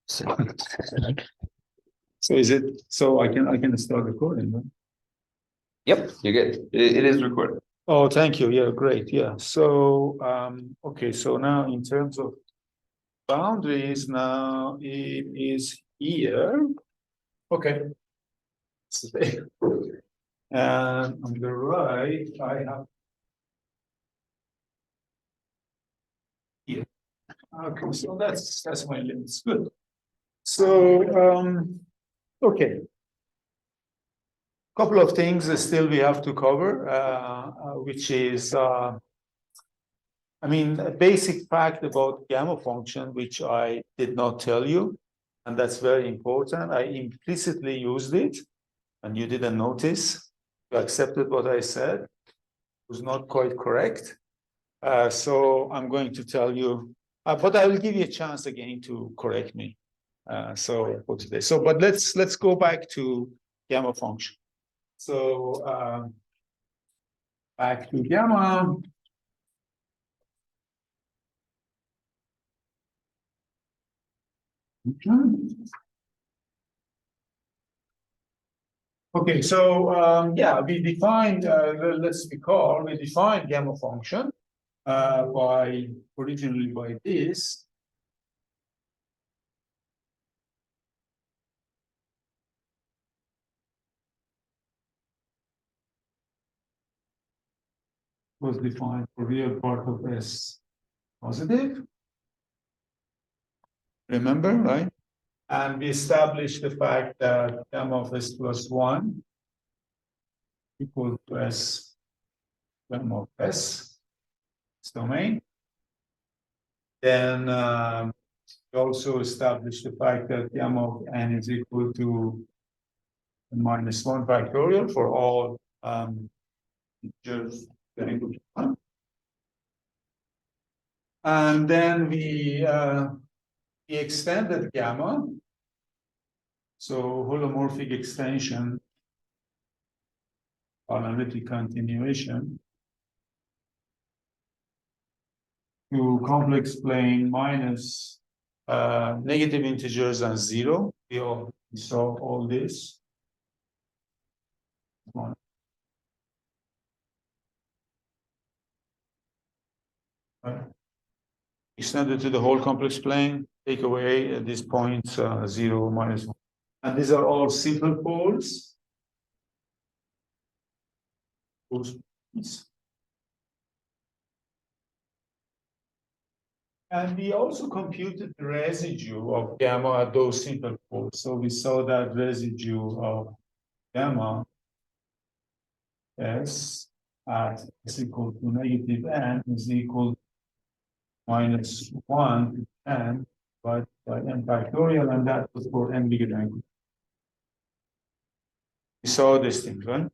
So is it, so I can start recording, right? Yep, you're good. It is recorded. Oh, thank you. Yeah, great. Yeah. So, okay. So now in terms of boundaries, now it is here. Okay. And on the right, I have here. Okay, so that's my limits. Good. So, okay. Couple of things still we have to cover, which is, I mean, a basic fact about gamma function, which I did not tell you, and that's very important. I implicitly used it, and you didn't notice. You accepted what I said. It was not quite correct. So I'm going to tell you, but I will give you a chance again to correct me. So for today. So, but let's go back to gamma function. So back to gamma. Okay, so yeah, we defined, let's recall, we defined gamma function originally by this. Was defined for real part of S positive. Remember, right? And we established the fact that gamma of S plus 1 equals to S gamma of S domain. Then we also established the fact that gamma of N is equal to -1 factorial for all integers getting to 1. And then we extended gamma. So holomorphic extension, analytic continuation, to complex plane minus negative integers and 0. We saw all this. Extended to the whole complex plane, take away at these points 0, -1. And these are all simple poles. And we also computed the residue of gamma at those simple poles. So we saw that residue of gamma S at s equal to -n is equal to -1 to n by n factorial, and that was for n bigger than equal. We saw these things, right?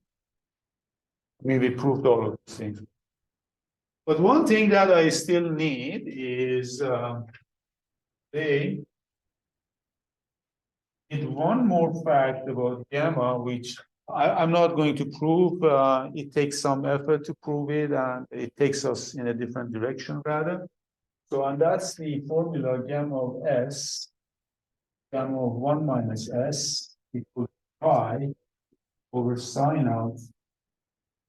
I mean, we proved all of these things. But one thing that I still need is they did one more fact about gamma, which I'm not going to prove. It takes some effort to prove it, and it takes us in a different direction, rather. So, and that's the formula gamma of S, gamma of 1 minus S equals pi over sine of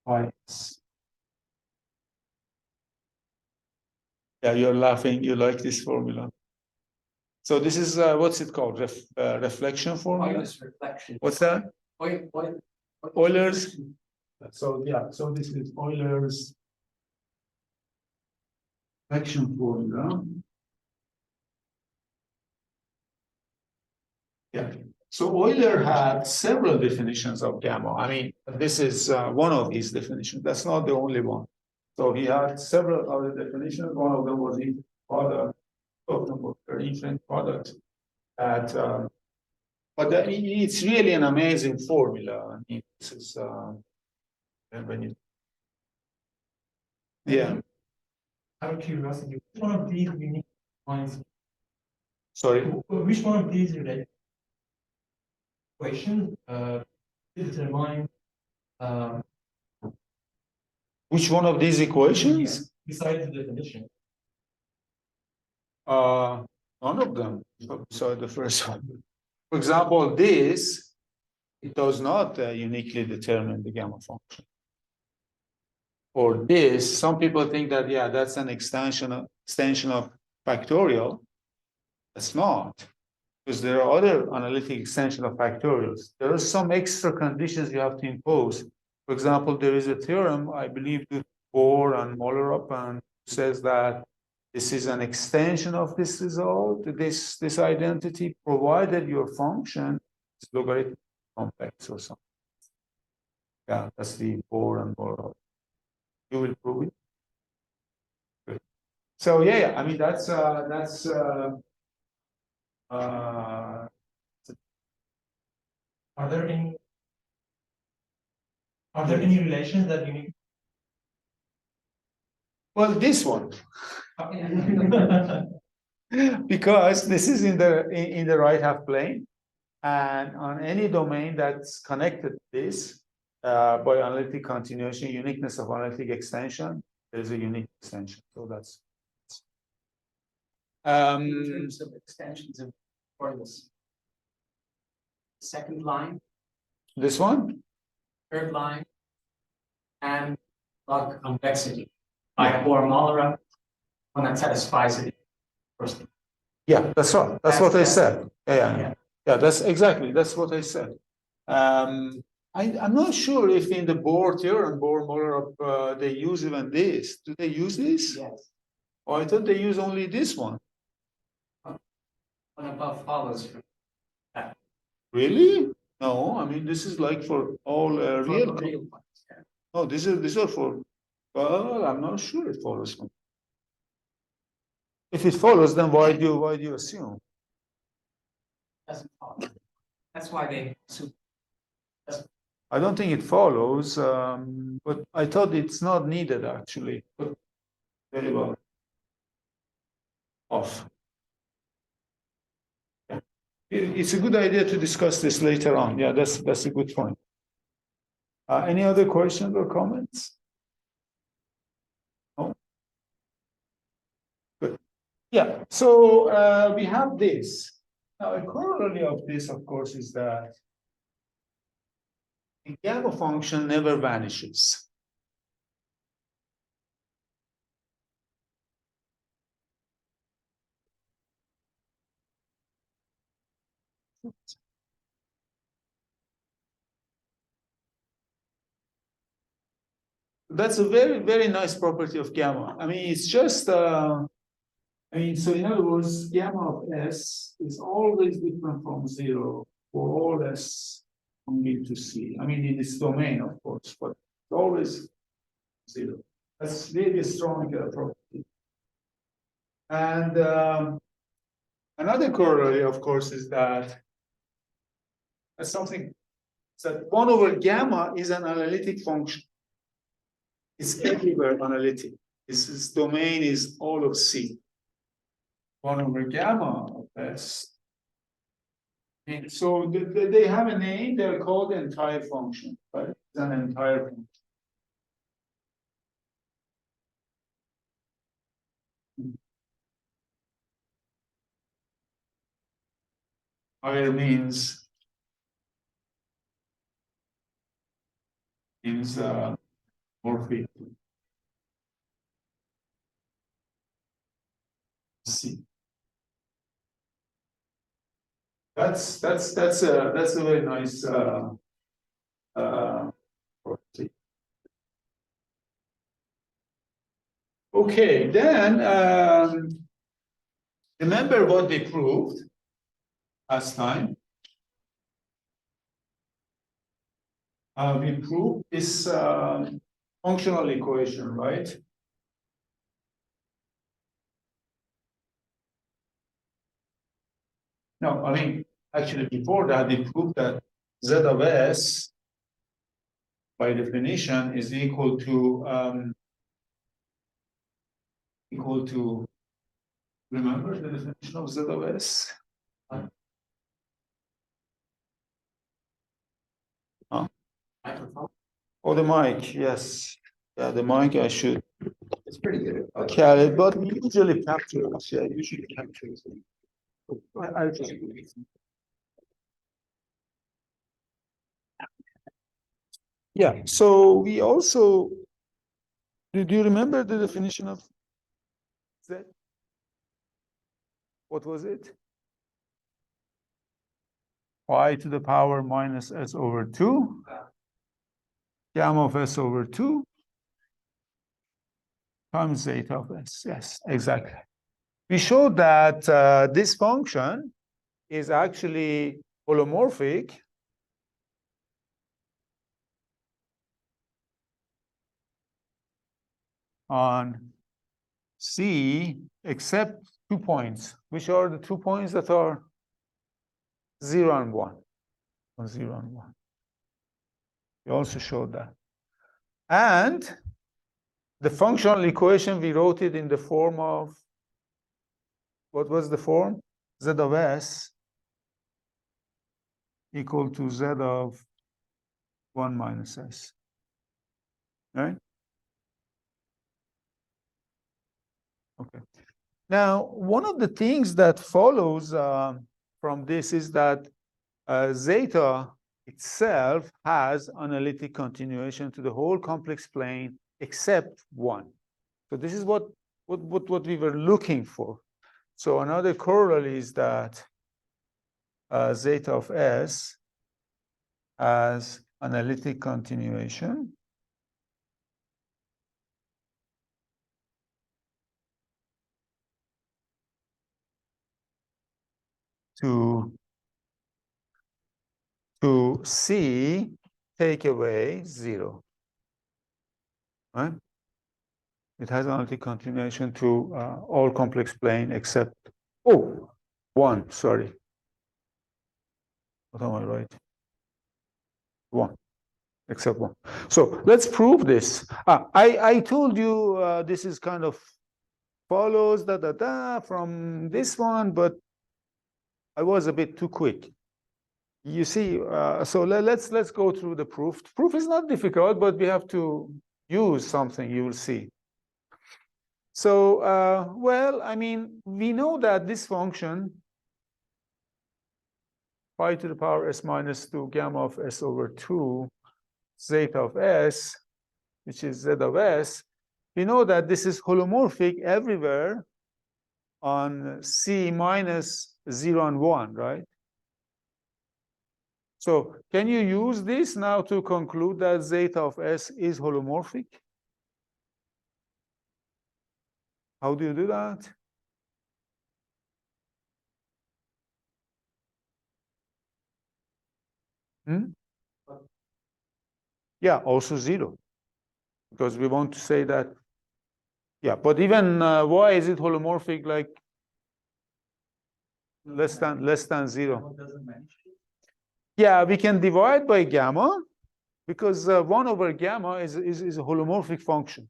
pi S. Yeah, you're laughing. You like this formula. So this is, what's it called? Reflection formula? Euler's reflection. What's that? Euler's. So yeah, so this is Euler's reflection formula. Yeah. So Euler had several definitions of gamma. I mean, this is one of his definitions. That's not the only one. So he had several other definitions. One of them was infinite product. Two of them were infinite product. But it's really an amazing formula. I mean, this is when you, yeah. Out of curiosity, which one of these we need points? Sorry. Which one of these equation determine Which one of these equations? besides the definition? None of them. So the first one. For example, this, it does not uniquely determine the gamma function. Or this, some people think that, yeah, that's an extension of factorial. That's not, because there are other analytic extension of factorials. There are some extra conditions you have to impose. For example, there is a theorem, I believe, that Bohr and Moller and says that this is an extension of this result, this identity, provided your function is logarithmic complex or something. Yeah, that's the Bohr and Moller. You will prove it. Good. So yeah, I mean that's Are there any relations that you need? well, this one, Okay. because this is in the right half plane, and on any domain that's connected to this by analytic continuation, uniqueness of analytic extension, there is a unique extension. So that's In terms of extensions of formulas. Second line, this one. third line, and log convexity by Bohr-Moller, one that satisfies it. First. Yeah, that's right. That's what I said. Yeah. Yeah. That's what I said. I'm not sure if in the Bohr theorem, Bohr-Moller, they use even this. Do they use this? Yes. Or I thought they use only this one. One above follows from that. Really? No, I mean this is like for all For real. real ones, yeah. Oh, these are for. Well, I'm not sure it follows. If it follows, then why do you assume? Doesn't follow. That's why they assume. I don't think it follows, but I thought it's not needed actually. But very well. Off. Yeah. It's a good idea to discuss this later on. Yeah, that's a good point. Any other questions or comments? No? Good. Yeah, so we have this. Now, a corollary of this, of course, is that the gamma function never vanishes. That's a very, very nice property of gamma. I mean, it's just, so in other words, gamma of S is always different from 0 for all S from B to C. I mean, in its domain, of course, but it's always 0. That's really a strong property. And another corollary, of course, is that something that 1 over gamma is an analytic function. It's everywhere analytic. Its domain is all of C. 1 over gamma of S. And so they have a name, they're called the entire function, right? It's an entire function. Entire means morphic. C. That's a very nice property. Okay, then remember what they proved last time. We proved this functional equation, right? No, I mean, actually before that, we proved that Z of S, by definition, is equal to, remember the definition of Z of S? Microphone. Oh, the mic, yes. Yeah, the mic, I should. It's pretty good. Okay, but usually captures, yeah, usually captures. Yeah, so we also, do you remember the definition of Z? What was it? Y to the power minus S over 2, gamma of S over 2 times zeta of S. Yes, exactly. We showed that this function is actually holomorphic on C except 2 points, which are the 2 points that are 0 and 1. On 0 and 1. We also showed that. And the functional equation, we wrote it in the form of, what was the form? Z of S equal to Z of 1 minus S. Right? Okay. Now, one of the things that follows from this is that zeta itself has analytic continuation to the whole complex plane except 1. So this is what we were looking for. So another corollary is that zeta of S has analytic continuation to C take away 0. Right? It has analytic continuation to all complex plane except 1, sorry. What am I right? 1, except 1. So let's prove this. I told you this is kind of follows from this one, but I was a bit too quick. You see, so let's go through the proof. Proof is not difficult, but we have to use something, you will see. So, well, I mean, we know that this function, pi to the power S minus 2 gamma of S over 2 zeta of S, which is Z of S, we know that this is holomorphic everywhere on C minus 0 and 1, right? So can you use this now to conclude that zeta of S is holomorphic? How do you do that? Yeah, also 0. Because we want to say that, yeah, but even why is it holomorphic like less than 0? Yeah, we can divide by gamma because 1 over gamma is a holomorphic function.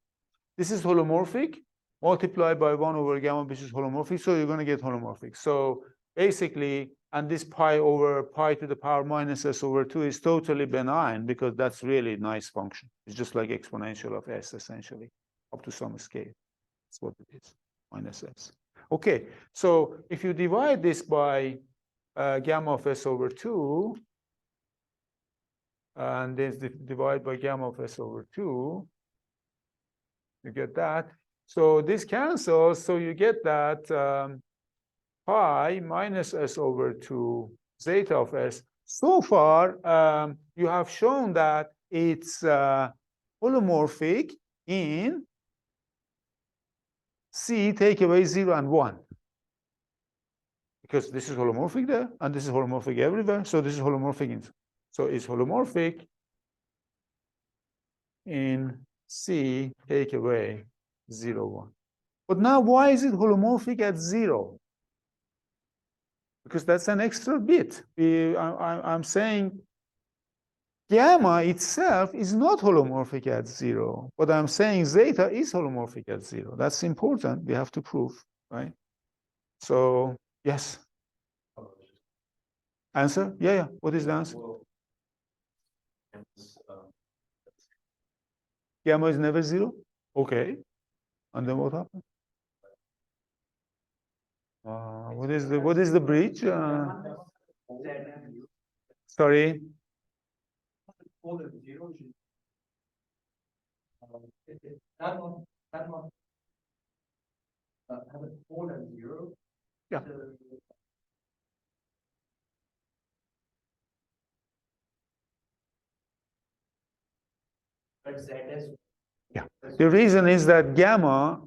This is holomorphic multiplied by 1 over gamma, which is holomorphic, so you're going to get holomorphic. So basically, and this pi over pi to the power minus S over 2 is totally benign because that's really a nice function. It's just like exponential of S essentially, up to some scale. That's what it is, minus S. Okay, so if you divide this by gamma of S over 2, and then divide by gamma of S over 2, you get that. So this cancels, so you get that pi minus S over 2 zeta of S. So far, you have shown that it's holomorphic in C take away 0 and 1. Because this is holomorphic there, and this is holomorphic everywhere, so this is holomorphic in. So it's holomorphic in C take away 0, 1. But now why is it holomorphic at 0? Because that's an extra bit. I'm saying gamma itself is not holomorphic at 0, but I'm saying zeta is holomorphic at 0. That's important. We have to prove, right? So, yes. Answer? Yeah. What is the answer? Gamma is never 0? Okay. And then what happens? What is the bridge? Sorry. That one have a more than 0. Yeah. But zeta is. Yeah. The reason is that gamma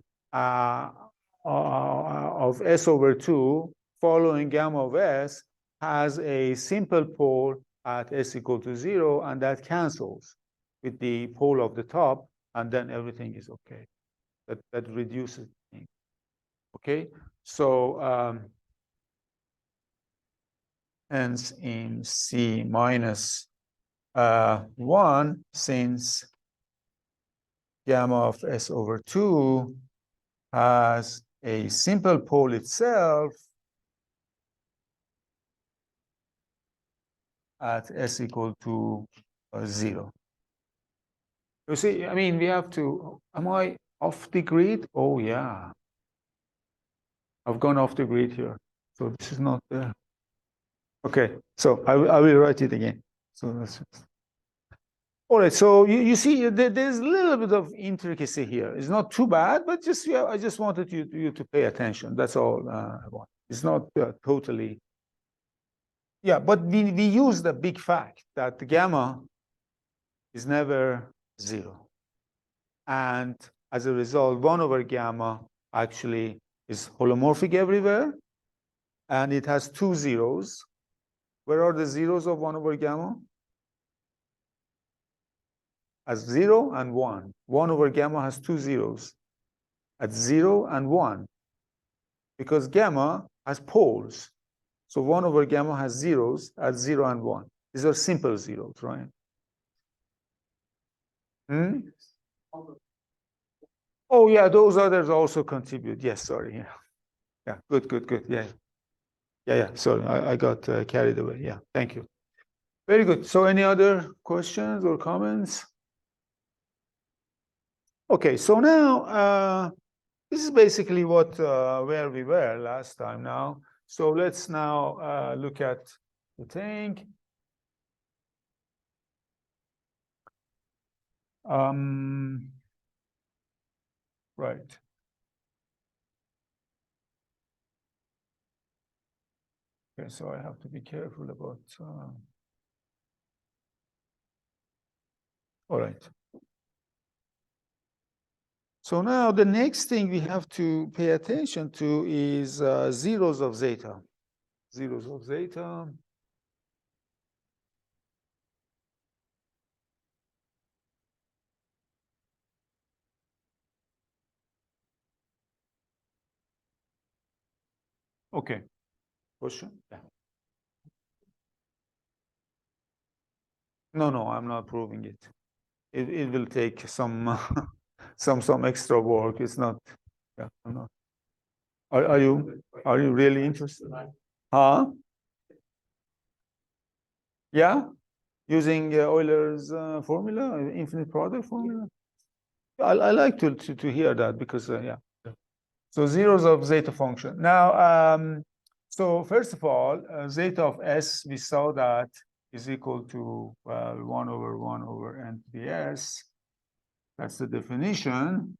of S over 2 following gamma of S has a simple pole at S equal to 0, and that cancels with the pole of the top, and then everything is okay. That reduces things. Okay, so hence in C minus 1, since gamma of S over 2 has a simple pole itself at S equal to 0. You see, I mean, we have to, am I off the grid? Oh, yeah. I've gone off the grid here. So this is not there. Okay, so I will write it again. So that's just... All right, so you see, there's a little bit of intricacy here. It's not too bad, but just I just wanted you to pay attention. That's all I want. It's not totally. Yeah, but we use the big fact that the gamma is never 0. And as a result, 1 over gamma actually is holomorphic everywhere. And it has 2 zeros. Where are the zeros of 1 over gamma? As 0 and 1. 1 over gamma has 2 zeros at 0 and 1. Because gamma has poles. So 1 over gamma has zeros at 0 and 1. These are simple zeros, right? Hmm? Oh, yeah, those others also contribute. Yes, sorry. Yeah, yeah, good. Yeah. Sorry, I got carried away. Yeah, thank you. Very good. So any other questions or comments? Okay, so now this is basically what where we were last time now. So let's now look at the thing. Right. Okay, so I have to be careful about. All right. So now the next thing we have to pay attention to is zeros of zeta. Zeros of zeta. Okay. Question? Yeah. No, I'm not proving it. It will take some some extra work. It's not. Yeah, I'm not. Are you really interested? Huh? Yeah, using Euler's formula, infinite product formula. I like to hear that because yeah. So zeros of zeta function. Now, so first of all, zeta of S, we saw that is equal to 1 over n to the s. That's the definition.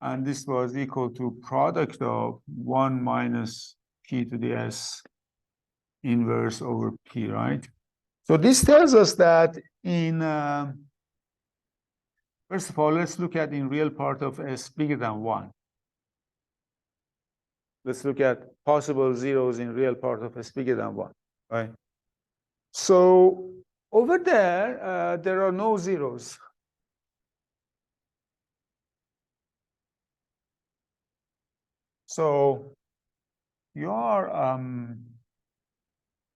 And this was equal to product of 1 minus p to the s inverse over p, right? So this tells us that in, first of all, let's look at in real part of s bigger than 1. Let's look at possible zeros in real part of s bigger than 1, right? So over there, there are no zeros. So you are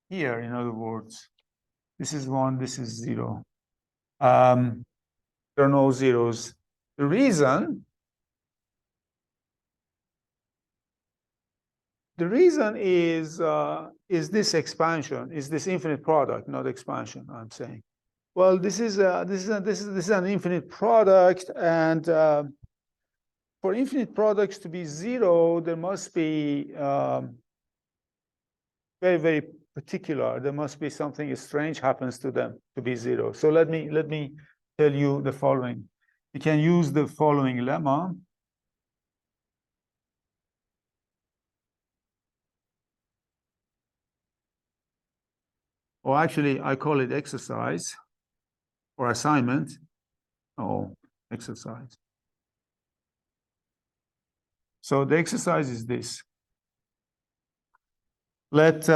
here, in other words, this is 1, this is 0. There are no zeros. The reason is this expansion, is this infinite product, not expansion, I'm saying. Well, this is an infinite product, and for infinite products to be 0, there must be very, very particular. There must be something strange happens to them to be zero. So let me tell you the following. You can use the following lemma. Or actually, I call it exercise or assignment. Oh, exercise. So the exercise is this. Let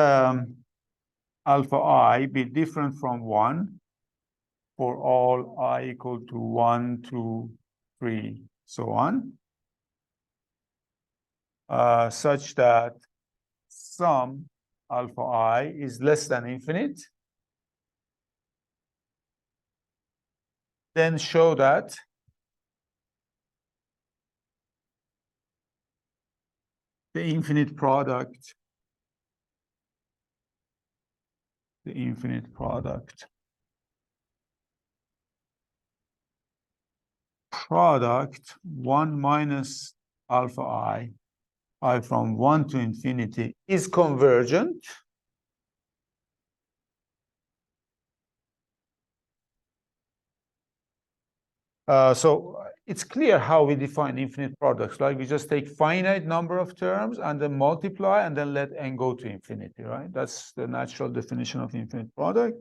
alpha I be different from 1 for all I equal to 1, 2, 3, so on, such that sum alpha I is less than infinite. Then show that the infinite product product 1 minus alpha I from 1 to infinity is convergent. So it's clear how we define infinite products. Like we just take finite number of terms and then multiply and then let n go to infinity, right? That's the natural definition of infinite product.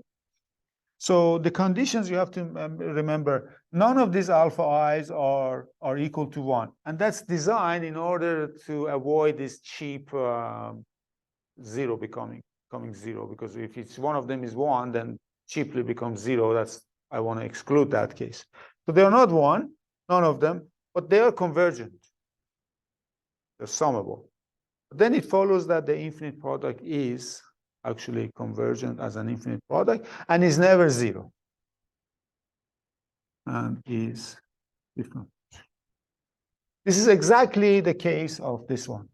So the conditions you have to remember, none of these alpha i's are equal to 1. And that's designed in order to avoid this cheap zero becoming 0. Because if it's one of them is 1, then cheaply becomes 0. I want to exclude that case. So they are not 1, none of them, but they are convergent. They're summable. But then it follows that the infinite product is actually convergent as an infinite product and is never 0 and is different. This is exactly the case of this one.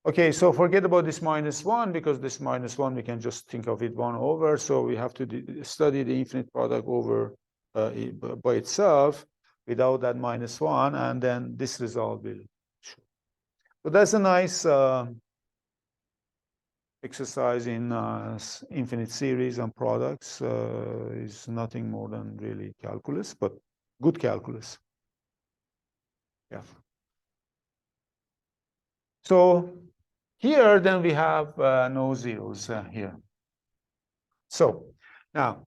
Okay, so forget about this -1 because this -1 we can just think of it 1 over. So we have to study the infinite product over by itself without that -1, and then this result will show. So that's a nice exercise in infinite series and products. Is nothing more than really calculus, but good calculus. Yeah. So here then we have no zeros here. So now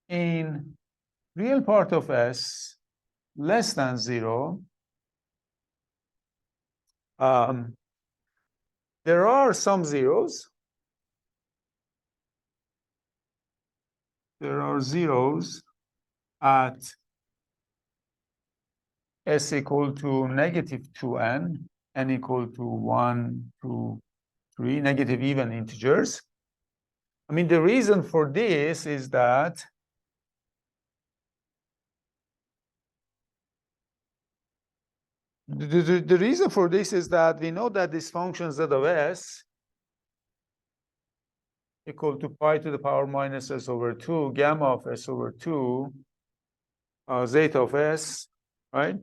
in real part of S less than 0, there are some zeros. There are zeros at S equal to -2n, n equal to 1, 2, 3, negative even integers. I mean, the reason for this is that the reason for this is that we know that this function z of s equal to pi to the power minus s over 2, gamma of s over 2, zeta of s, right?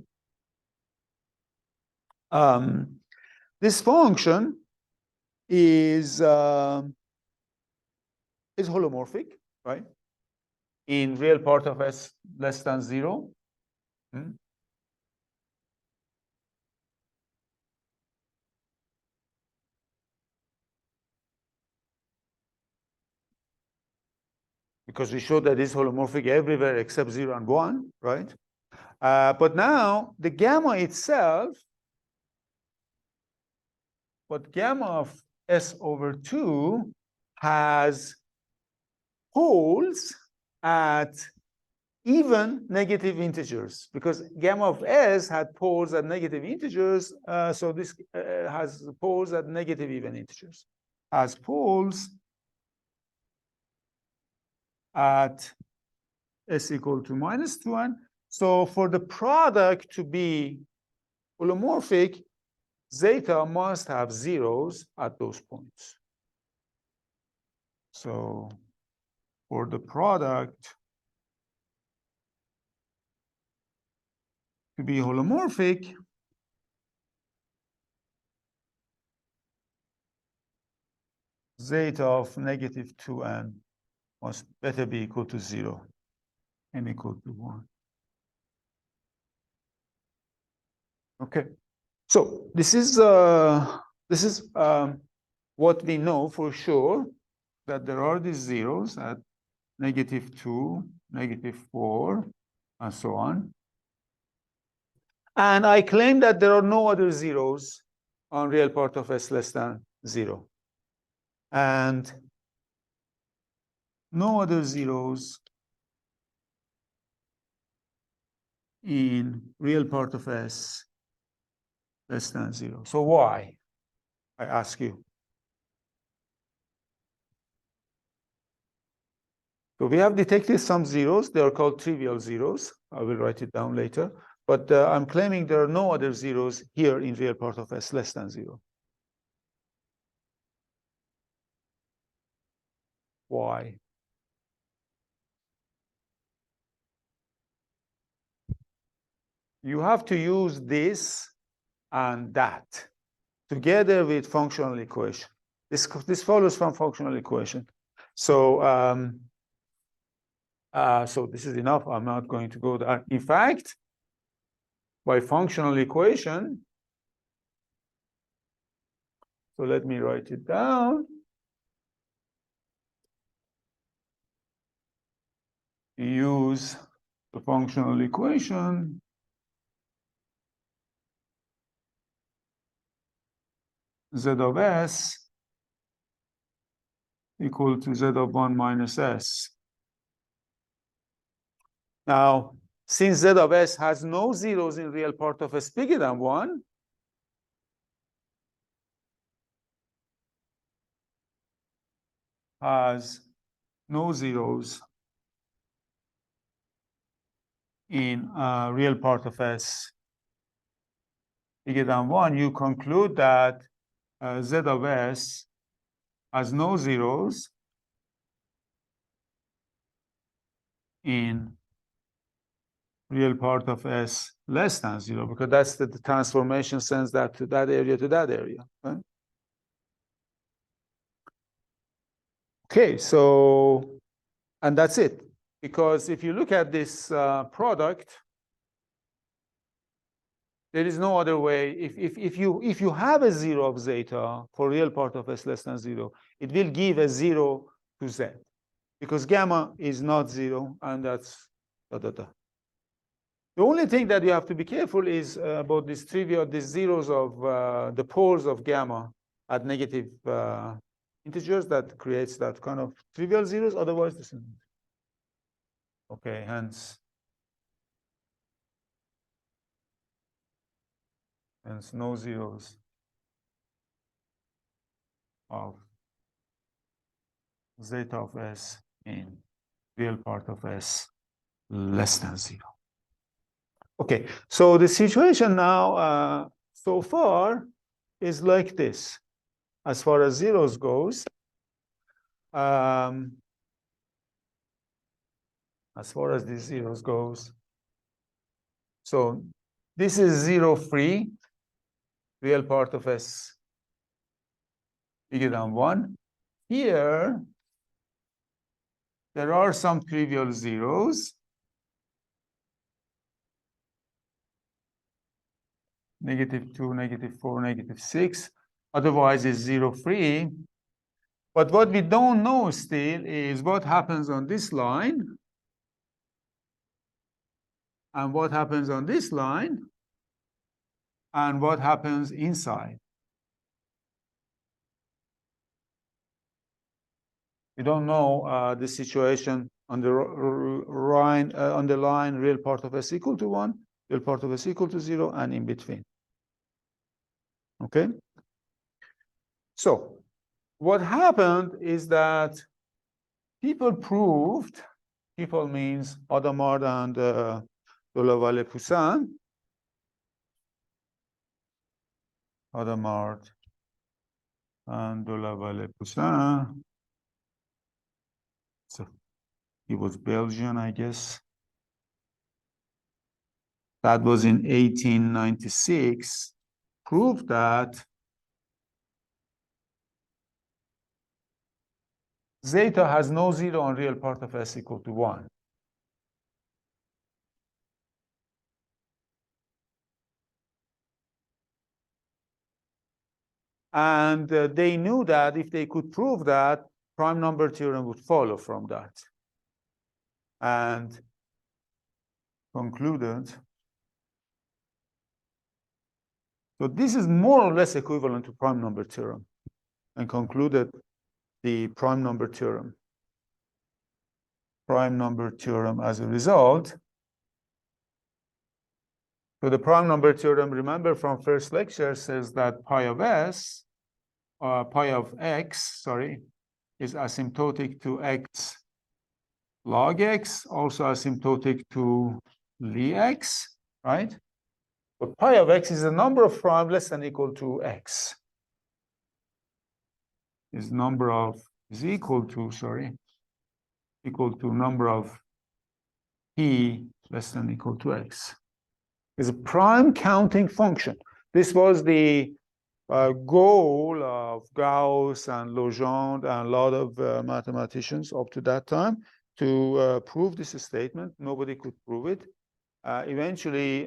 This function is holomorphic, right? In real part of s less than 0. Because we showed that it's holomorphic everywhere except 0 and 1, right? But now the gamma itself, but gamma of s over 2 has poles at even negative integers, because gamma of s had poles at negative integers, so this has poles at negative even integers. Has poles at s equal to -2n. So for the product to be holomorphic, zeta must have zeros at those points. So for the product to be holomorphic, zeta of negative 2n must better be equal to 0, n equal to 1. Okay, so this is what we know for sure, that there are these zeros at negative 2, negative 4, and so on. And I claim that there are no other zeros on real part of s less than 0. And no other zeros in real part of s less than 0. So why? I ask you. So we have detected some zeros. They are called trivial zeros. I will write it down later. But I'm claiming there are no other zeros here in real part of s less than 0. Why? You have to use this and that together with functional equation. This follows from functional equation. So so this is enough. I'm not going to go there. In fact, by functional equation, so let me write it down. Use the functional equation z of s equal to z of 1 minus s. Now, since z of s has no zeros in real part of s bigger than 1, has no zeros in real part of s bigger than 1, you conclude that z of s has no zeros in real part of s less than 0, because that's the transformation sends that to that area to that area. Right? Okay, so, and that's it. Because if you look at this product, there is no other way. If you have a 0 of zeta for real part of s less than 0, it will give a 0 to z, because gamma is not 0, and that's da, da, da. The only thing that you have to be careful is about these zeros of the poles of gamma at negative integers that creates that kind of trivial zeros. Otherwise, this is okay. Hence no zeros of zeta of s in real part of s less than 0. Okay, so the situation now so far is like this. As far as zeros goes, as far as these zeros goes, so this is 0 free, real part of s bigger than 1. Here, there are some trivial zeros. Negative 2, negative 4, negative 6. Otherwise, it's 0 free. But what we don't know still is what happens on this line and what happens on this line and what happens inside. We don't know the situation on the line real part of s equal to 1, real part of s equal to 0, and in between. Okay? So what happened is that people proved, people means Adamard and de la Vallée-Poussin, Adamard and de la Vallée-Poussin. So he was Belgian, I guess. That was in 1896. Proved that zeta has no zero on real part of S equal to 1. And they knew that if they could prove that, prime number theorem would follow from that. And concluded. So this is more or less equivalent to prime number theorem, and concluded the prime number theorem. Prime number theorem as a result. So the prime number theorem, remember from first lecture, says that pi of x, is asymptotic to x log x, also asymptotic to Lx, right? But pi of x is a number of prime less than equal to x. Is equal to number of p less than equal to x. Is a prime counting function. This was the goal of Gauss and Legendre and a lot of mathematicians up to that time to prove this statement. Nobody could prove it. Eventually,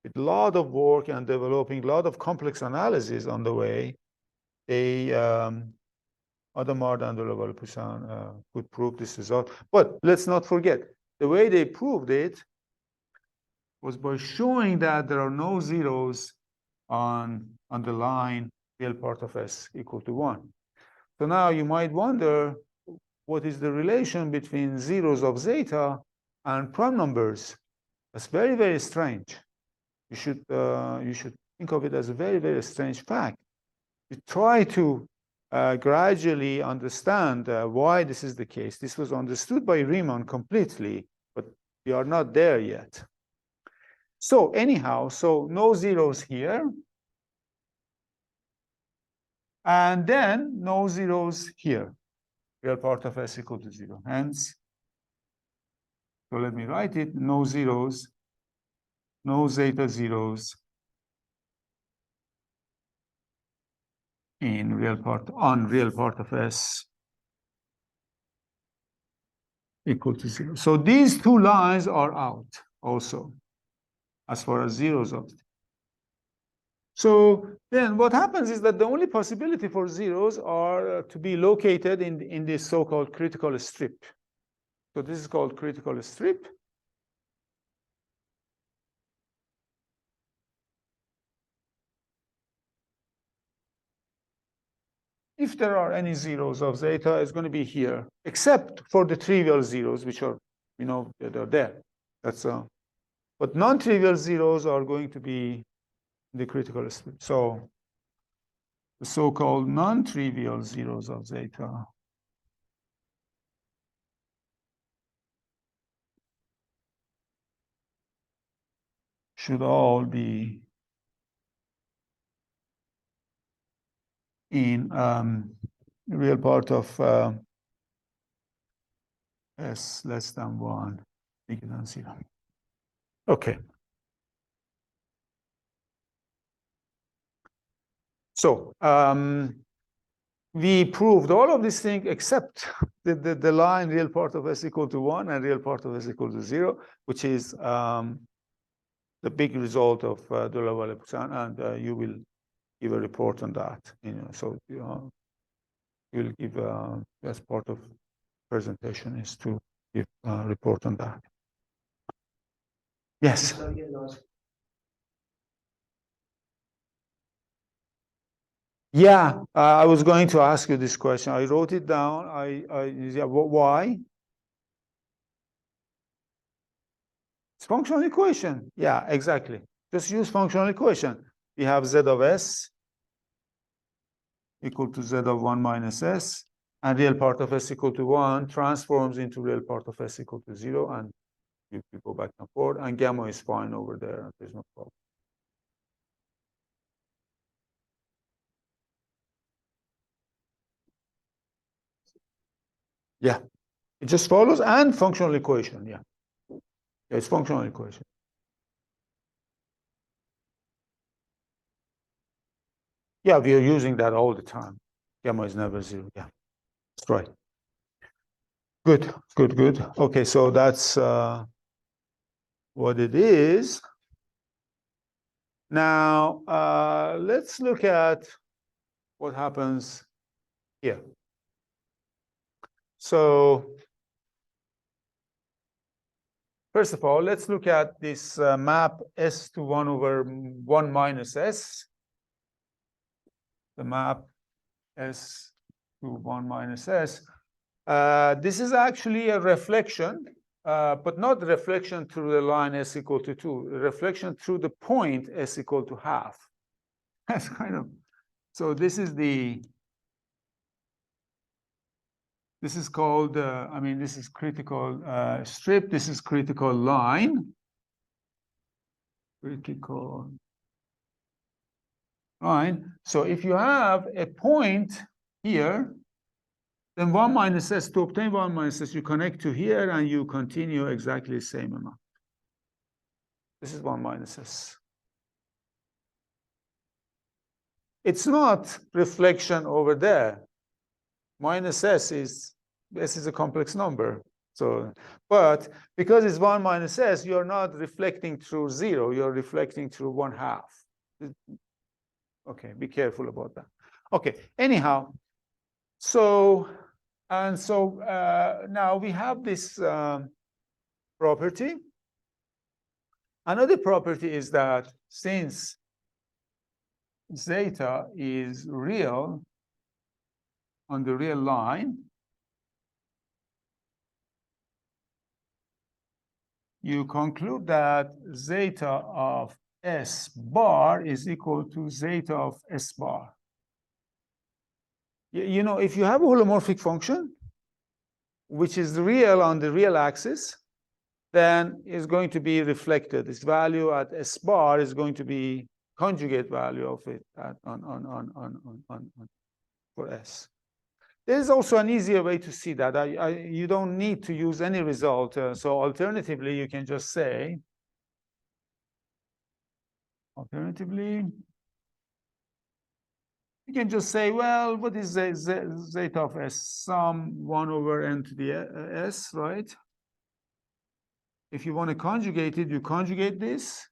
with a lot of work and developing a lot of complex analysis on the way, they Adamard and Poisson could prove this result. But let's not forget, the way they proved it was by showing that there are no zeros on the line real part of S equal to 1. So now you might wonder, what is the relation between zeros of zeta and prime numbers? That's very, very strange. You should think of it as a very, very strange fact. You try to gradually understand why this is the case. This was understood by Riemann completely, but we are not there yet. So anyhow, so no zeros here. And then no zeros here. Real part of S equal to 0. Hence, so let me write it, no zeros, no zeta zeros on real part of S equal to 0. So these two lines are out also, as far as zeros of. So then what happens is that the only possibility for zeros are to be located in this so-called critical strip. So this is called critical strip. If there are any zeros of zeta, it's going to be here, except for the trivial zeros, which are, that are there. That's but non-trivial zeros are going to be in the critical strip. So the so-called non-trivial zeros of zeta should all be in real part of S less than 1, bigger than 0. Okay. So we proved all of these things except the line real part of S equal to 1 and real part of S equal to 0, which is the big result of Poisson, and you will give a report on that. So you'll give as part of presentation is to give a report on that. Yes. Yeah, I was going to ask you this question. I wrote it down. Yeah, why? It's functional equation. Yeah, exactly. Just use functional equation. We have z of s equal to z of 1 minus s, and real part of s equal to 1 transforms into real part of s equal to 0, and you go back and forth, and gamma is fine over there. There's no problem. Yeah, it just follows, and functional equation. Yeah, it's functional equation. Yeah, we are using that all the time. Gamma is never 0. Yeah. That's right. Good, good, good. Okay, so that's what it is. Now, let's look at what happens here. So, first of all, let's look at this map S to 1 over 1 minus S. The map S to 1 minus S. This is actually a reflection, but not reflection through the line S equal to 2, reflection through the point S equal to half. That's kind of, so this is the, this is called, I mean, this is critical strip, this is critical line. Critical line. So if you have a point here, then 1 minus S, to obtain 1 minus S, you connect to here and you continue exactly the same amount. This is 1 minus S. It's not reflection over there. Minus S is a complex number. So, but because it's 1 minus S, you're not reflecting through 0, you're reflecting through 1/2. Okay, be careful about that. Okay, anyhow, so, and so now we have this property. Another property is that since zeta is real on the real line, you conclude that zeta of S bar is equal to zeta of S bar. You know, if you have a holomorphic function, which is real on the real axis, then it's going to be reflected. This value at S bar is going to be conjugate value of it at, for S. There's also an easier way to see that. You don't need to use any result. So alternatively, you can just say, you can just say, well, what is zeta of S? Sum 1 over n to the S, right? If you want to conjugate it, you conjugate this,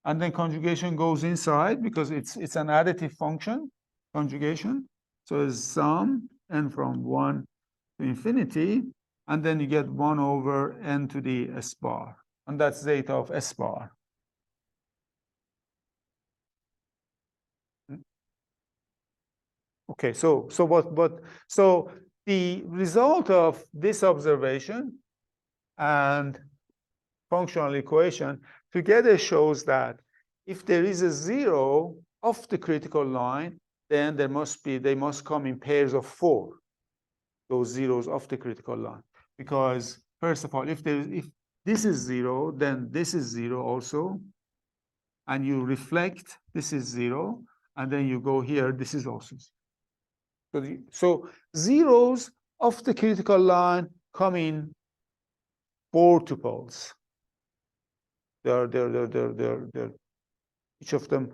and then conjugation goes inside because it's an additive function, conjugation. So it's sum n from 1 to infinity, and then you get 1 over n to the S bar, and that's zeta of S bar. Okay, so the result of this observation and functional equation together shows that if there is a 0 off the critical line, then they must come in pairs of 4, those zeros off the critical line. Because first of all, if this is 0, then this is 0 also, and you reflect, this is 0, and then you go here, this is also 0. So zeros of the critical line come in 4 tuples. They're each of them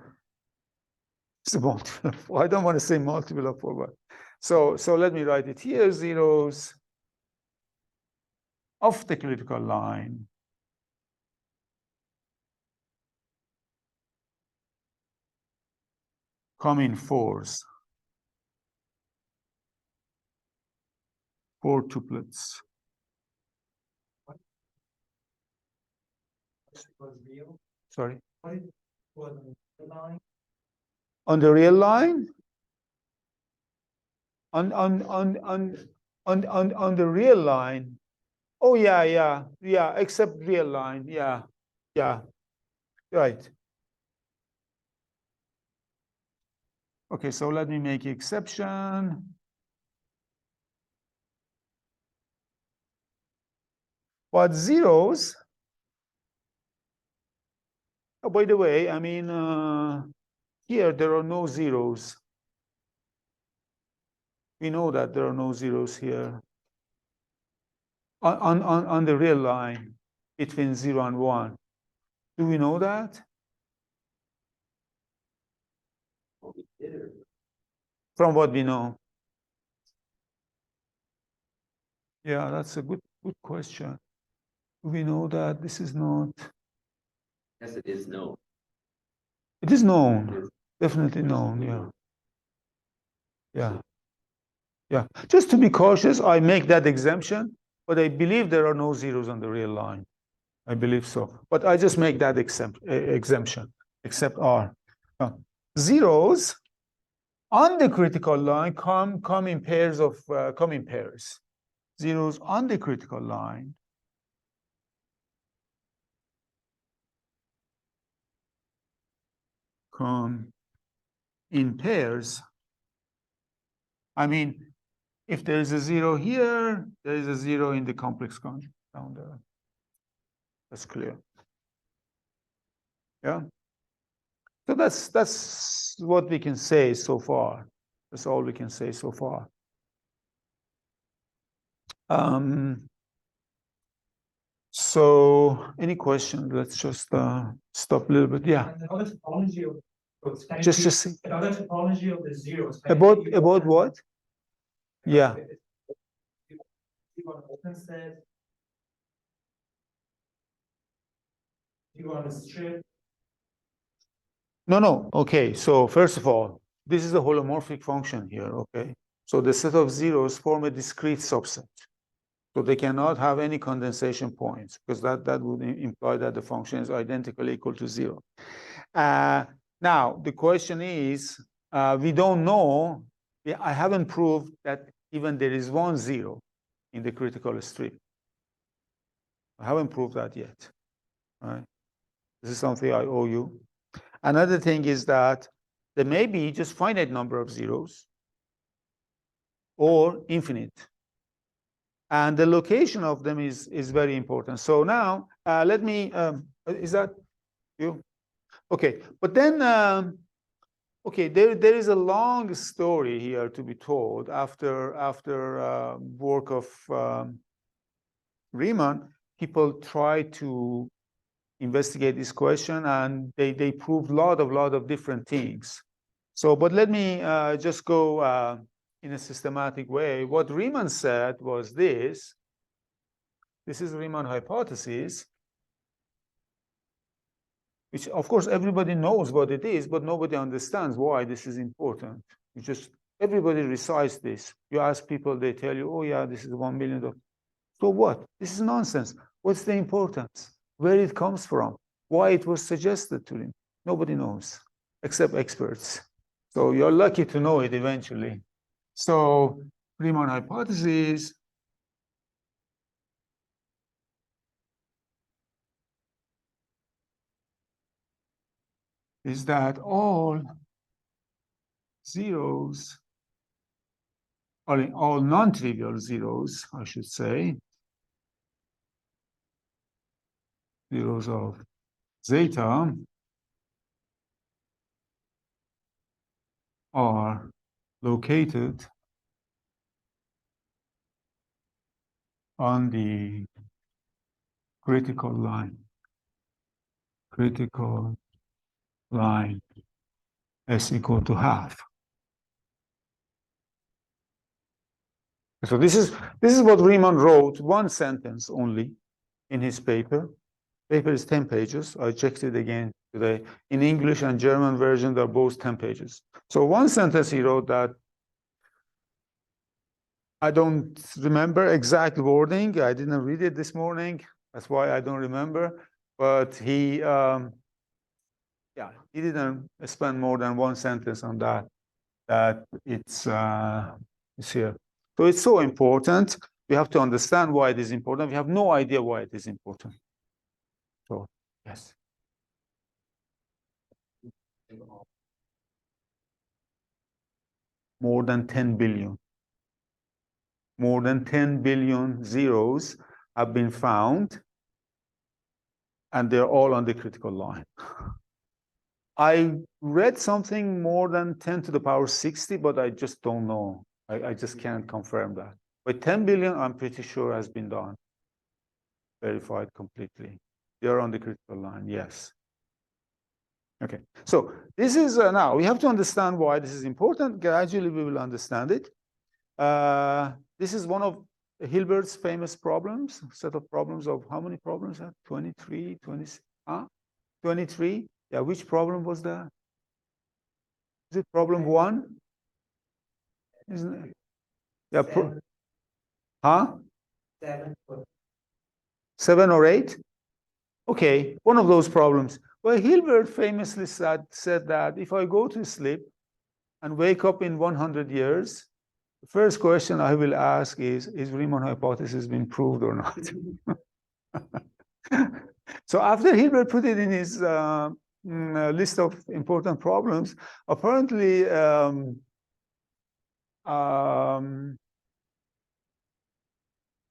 is a multiple of 4. I don't want to say multiple of 4, but so let me write it here. Zeros of the critical line come in 4s. 4 tuplets. Sorry. On the real line? On the real line. Oh yeah, except real line. Yeah. Right. Okay, so let me make an exception. But zeros, oh, by the way, I mean, here there are no zeros. We know that there are no zeros here. On the real line between 0 and 1. Do we know that? From what we know. Yeah, that's a good question. We know that this is not. Yes, it is known. It is known, It is. definitely known. Yeah. Yeah. Yeah. Just to be cautious, I make that exemption, but I believe there are no zeros on the real line. I believe so, but I just make that exemption, except R. Zeros on the critical line come in pairs of come in pairs. Zeros on the critical line come in pairs. I mean, if there is a zero here, there is a zero in the complex conjugate down there. That's clear. Yeah. So that's what we can say so far. That's all we can say so far. So any questions? Let's just stop a little bit. Yeah. And another topology of Just see. another topology of the zeros. About what? Yeah. You want open set. You want a strip. No. Okay. So first of all, this is a holomorphic function here. Okay. So the set of zeros form a discrete subset. So they cannot have any condensation points because that would imply that the function is identically equal to zero. Now, the question is, we don't know. I haven't proved that even there is one zero in the critical strip. I haven't proved that yet. Right? This is something I owe you. Another thing is that there may be just finite number of zeros or infinite. And the location of them is very important. So now, let me, is that you? Okay, but then, okay, there is a long story here to be told after work of Riemann. People try to investigate this question, and they proved a lot of different things. So, but let me just go in a systematic way. What Riemann said was this. This is Riemann hypothesis, which of course everybody knows what it is, but nobody understands why this is important. You just, everybody recites this. You ask people, they tell you, oh yeah, this is 1 million. So what? This is nonsense. What's the importance? Where it comes from? Why it was suggested to them? Nobody knows, except experts. So you're lucky to know it eventually. So Riemann hypothesis is that all zeros, or all non-trivial zeros, I should say, zeros of zeta are located on the critical line. Critical line s equal to half. So this is what Riemann wrote, one sentence only in his paper. Paper is 10 pages. I checked it again today. In English and German version, they're both 10 pages. So one sentence he wrote that I don't remember exact wording. I didn't read it this morning. That's why I don't remember. But he didn't spend more than one sentence on that. That it's here. So it's so important. We have to understand why it is important. We have no idea why it is important. So, yes. More than 10 billion. More than 10 billion zeros have been found, and they're all on the critical line. I read something more than 10 to the power 60, but I just don't know. I just can't confirm that. But 10 billion, I'm pretty sure has been done, verified completely. They're on the critical line, yes. Okay, so this is now we have to understand why this is important. Gradually, we will understand it. This is one of Hilbert's famous problems, set of problems of how many problems? 23, 20, 23. Yeah, which problem was that? Is it problem 1? Isn't it? Yeah, huh? 7 or 8? Okay, one of those problems. Well, Hilbert famously said that if I go to sleep and wake up in 100 years, the first question I will ask is Riemann hypothesis been proved or not? So after Hilbert put it in his list of important problems, apparently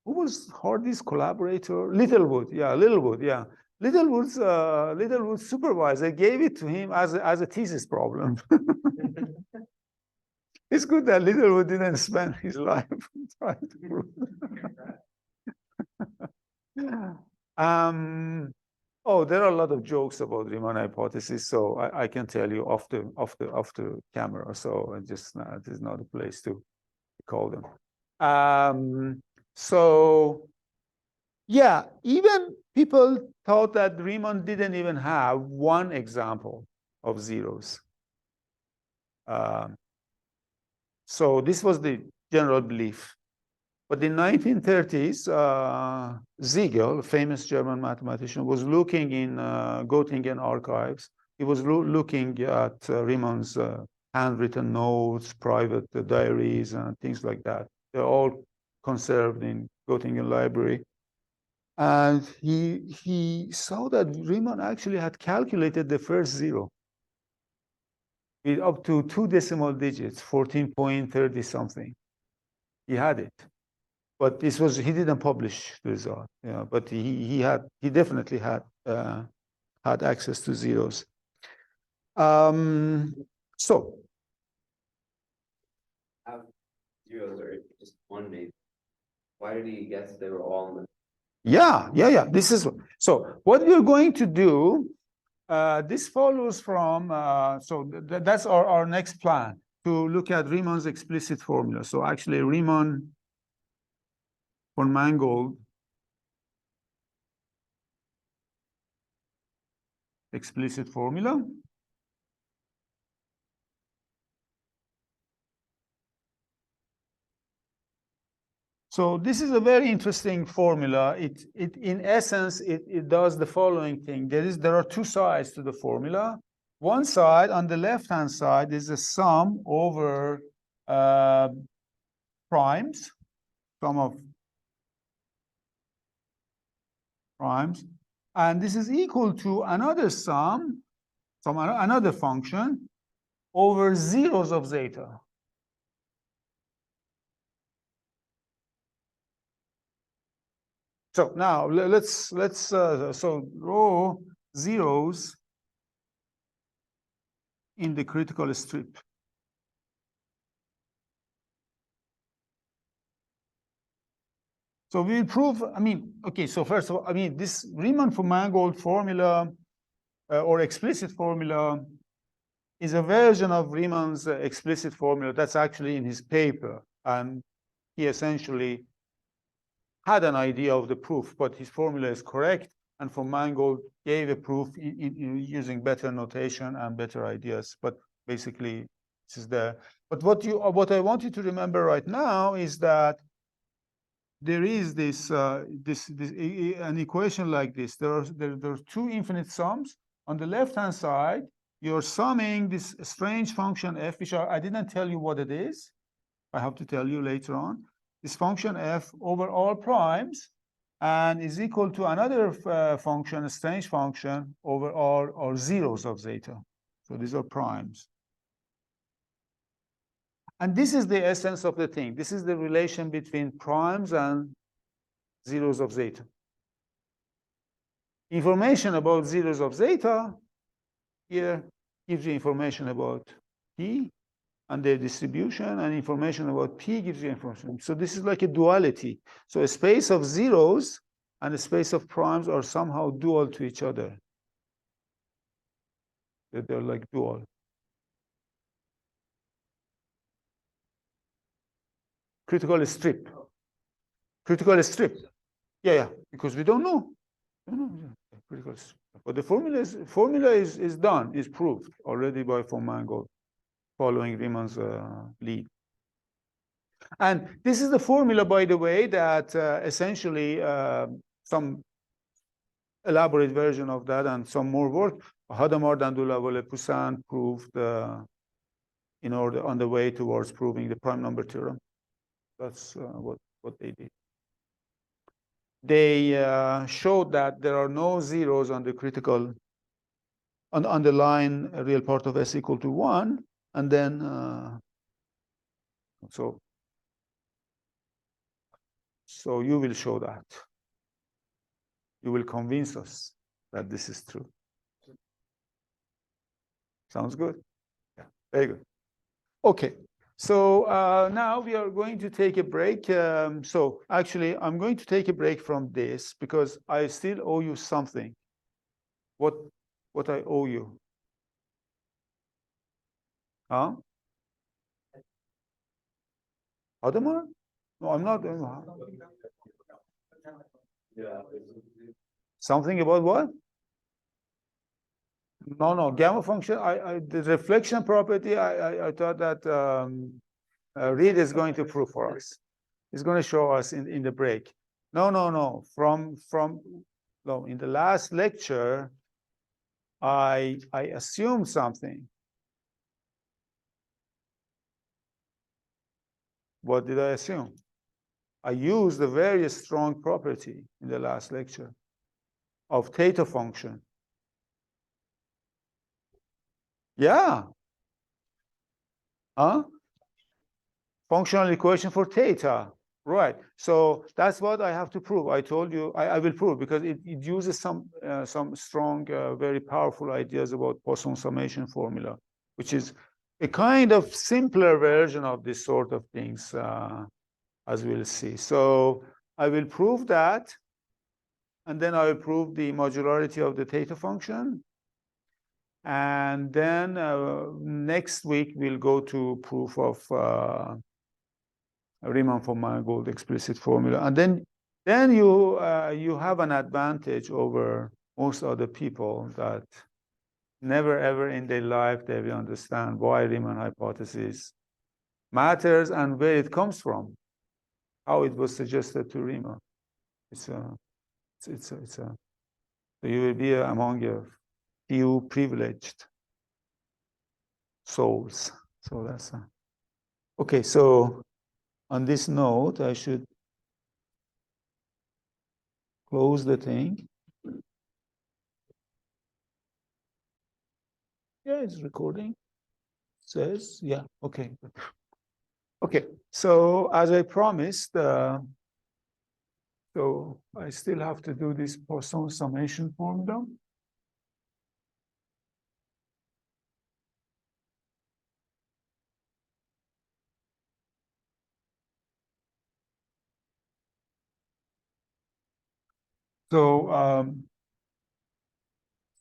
who was Hardy's collaborator? Littlewood, yeah, Littlewood, yeah. Littlewood's supervisor gave it to him as a thesis problem. It's good that Littlewood didn't spend his life trying to prove it. Oh, there are a lot of jokes about Riemann hypothesis, so I can tell you off the camera. So this is not a place to call them. So yeah, even people thought that Riemann didn't even have one example of zeros. So this was the general belief. But in 1930s, Siegel, a famous German mathematician, was looking in Göttingen archives. He was looking at Riemann's handwritten notes, private diaries, and things like that. They're all conserved in Göttingen library. And he saw that Riemann actually had calculated the first zero with up to 2 decimal digits, 14.30 something. He had it. But he didn't publish the result. Yeah, but he definitely had access to zeros. So Zeros are just one maybe. Why did he guess they were all in the? yeah. This is so. What we're going to do. This follows from. That's our next plan, to look at Riemann's explicit formula. So actually, Riemann von Mangold explicit formula. So this is a very interesting formula. It in essence, it does the following thing. There are 2 sides to the formula. One side, on the left-hand side, is a sum over primes, sum of primes. And this is equal to another sum, another function, over zeros of zeta. So now let's rho zeros in the critical strip. So we will prove, okay, so first of all, this Riemann von Mangold formula or explicit formula is a version of Riemann's explicit formula that's actually in his paper. And he essentially had an idea of the proof, but his formula is correct. And von Mangold gave a proof in using better notation and better ideas. But basically, this is there. But what I want you to remember right now is that there is an equation like this. There are 2 infinite sums. On the left-hand side, you're summing this strange function f, which I didn't tell you what it is. I have to tell you later on. This function f over all primes, and is equal to another function, a strange function, over all zeros of zeta. So these are primes. And this is the essence of the thing. This is the relation between primes and zeros of zeta. Information about zeros of zeta here gives you information about p and their distribution, and information about p gives you information. So this is like a duality. So a space of zeros and a space of primes are somehow dual to each other. They're like dual. Critical strip. Critical strip. Yeah, because we don't know. Yeah, critical strip. But the formula is done, is proved already by von Mangold, following Riemann's lead. And this is the formula, by the way, that essentially some elaborate version of that and some more work, Hadamard and Poisson proved in order on the way towards proving the prime number theorem. That's what they did. They showed that there are no zeros on the critical, on the line real part of S equal to 1, and then so you will show that. You will convince us that this is true. Sounds good? Yeah, very good. Okay, so now we are going to take a break. So actually, I'm going to take a break from this because I still owe you something. What I owe you? Huh? Adamar? No, I'm not. Something about what? No, gamma function. The reflection property. I thought that Reed is going to prove for us. He's going to show us in the break. No. No, in the last lecture, I assumed something. What did I assume? I used a very strong property in the last lecture of theta function. Yeah. Huh? Functional equation for theta. Right. So that's what I have to prove. I told you I will prove because it uses some strong, very powerful ideas about Poisson summation formula, which is a kind of simpler version of this sort of things, as we'll see. So I will prove that, and then I will prove the modularity of the theta function. And then next week, we'll go to proof of Riemann von Mangold explicit formula. And then you have an advantage over most other people that never ever in their life they will understand why Riemann hypothesis matters and where it comes from, how it was suggested to Riemann. So you will be among a few privileged souls. So that's okay. So on this note, I should close the thing. Yeah, it's recording. Says, yeah, okay. Okay, so as I promised, so I still have to do this Poisson summation formula. So,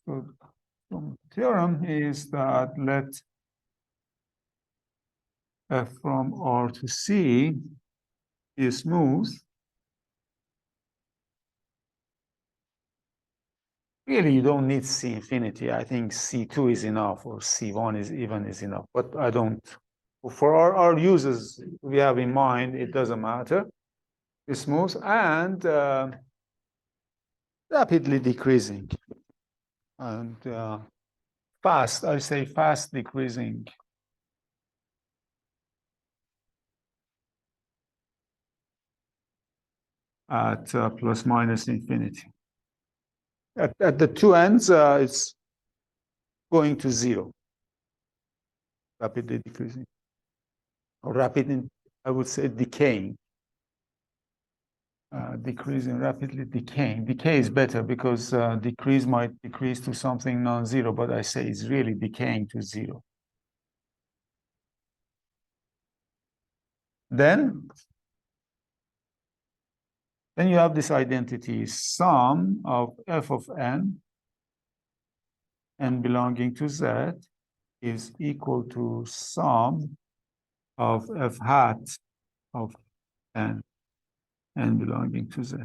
so the theorem is that let F from R to C is smooth. Really, you don't need C infinity. I think C2 is enough, or C1 is enough. But I don't. For our users we have in mind, it doesn't matter. It's smooth and rapidly decreasing, and fast. I say fast decreasing. At plus minus infinity. At the two ends, it's going to zero. Rapidly decreasing. Or rapid, I would say decaying. Decreasing, rapidly decaying. Decay is better because decrease might decrease to something non-zero, but I say it's really decaying to zero. Then you have this identity, sum of f of n belonging to z is equal to sum of f hat of n n belonging to z,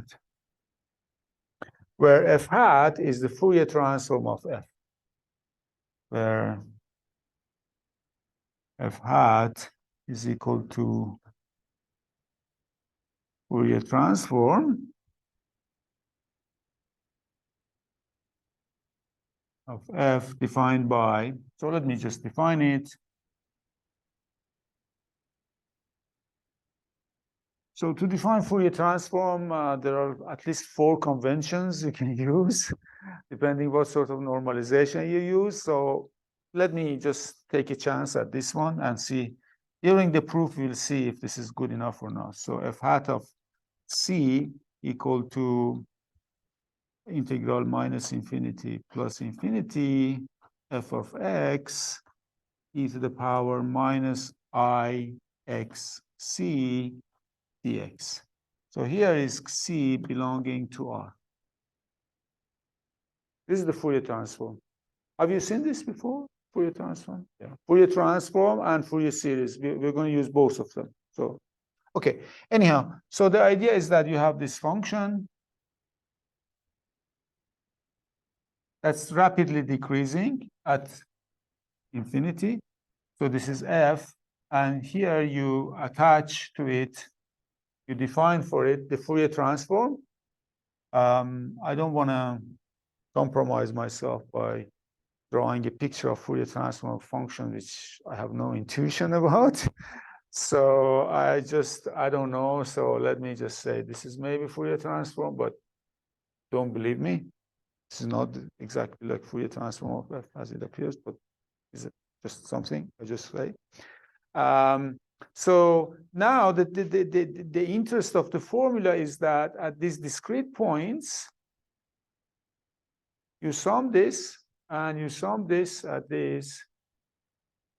where f hat is the Fourier transform of f, where f hat is equal to Fourier transform of f defined by, so let me just define it. So to define Fourier transform, there are at least 4 conventions you can use, depending what sort of normalization you use. So let me just take a chance at this one and see. During the proof, we'll see if this is good enough or not. So f hat of c equal to integral minus infinity plus infinity f of x e to the power minus I x c dx. So here is c belonging to R. This is the Fourier transform. Have you seen this before? Fourier transform? Yeah. Fourier transform and Fourier series. We're going to use both of them. So, okay. Anyhow, so the idea is that you have this function that's rapidly decreasing at infinity. So this is f, and here you attach to it, you define for it the Fourier transform. I don't want to compromise myself by drawing a picture of Fourier transform of function, which I have no intuition about. So I don't know. So let me just say this is maybe Fourier transform, but don't believe me. This is not exactly like Fourier transform of f as it appears, but is it just something I just say? So now the interest of the formula is that at these discrete points, you sum this and you sum this at these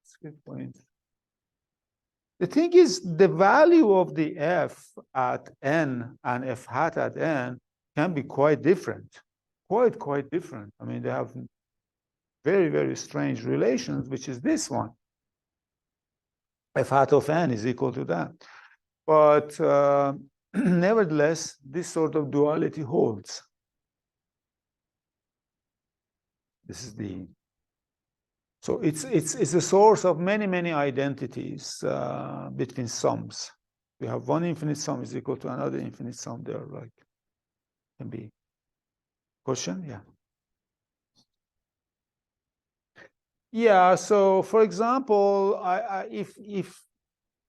discrete points. The thing is, the value of the f at n and f hat at n can be quite different, quite different. I mean, they have very, very strange relations, which is this one. F hat of n is equal to that. But nevertheless, this sort of duality holds. This is the, so it's a source of many identities between sums. We have one infinite sum is equal to another infinite sum. They are like, can be. Question? Yeah. Yeah, so for example,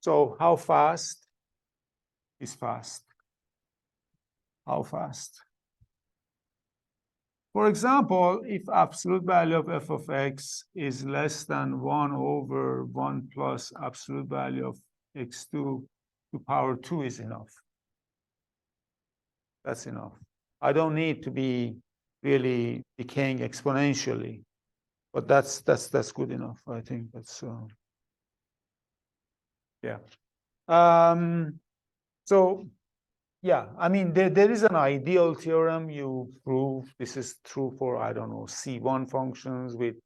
so how fast is fast? How fast? For example, if absolute value of f of x is less than 1 over 1 plus absolute value of x2 to power 2 is enough. That's enough. I don't need to be really decaying exponentially, but that's good enough. I think that's yeah. So yeah, I mean, there is an ideal theorem you prove. This is true for, I don't know, C1 functions with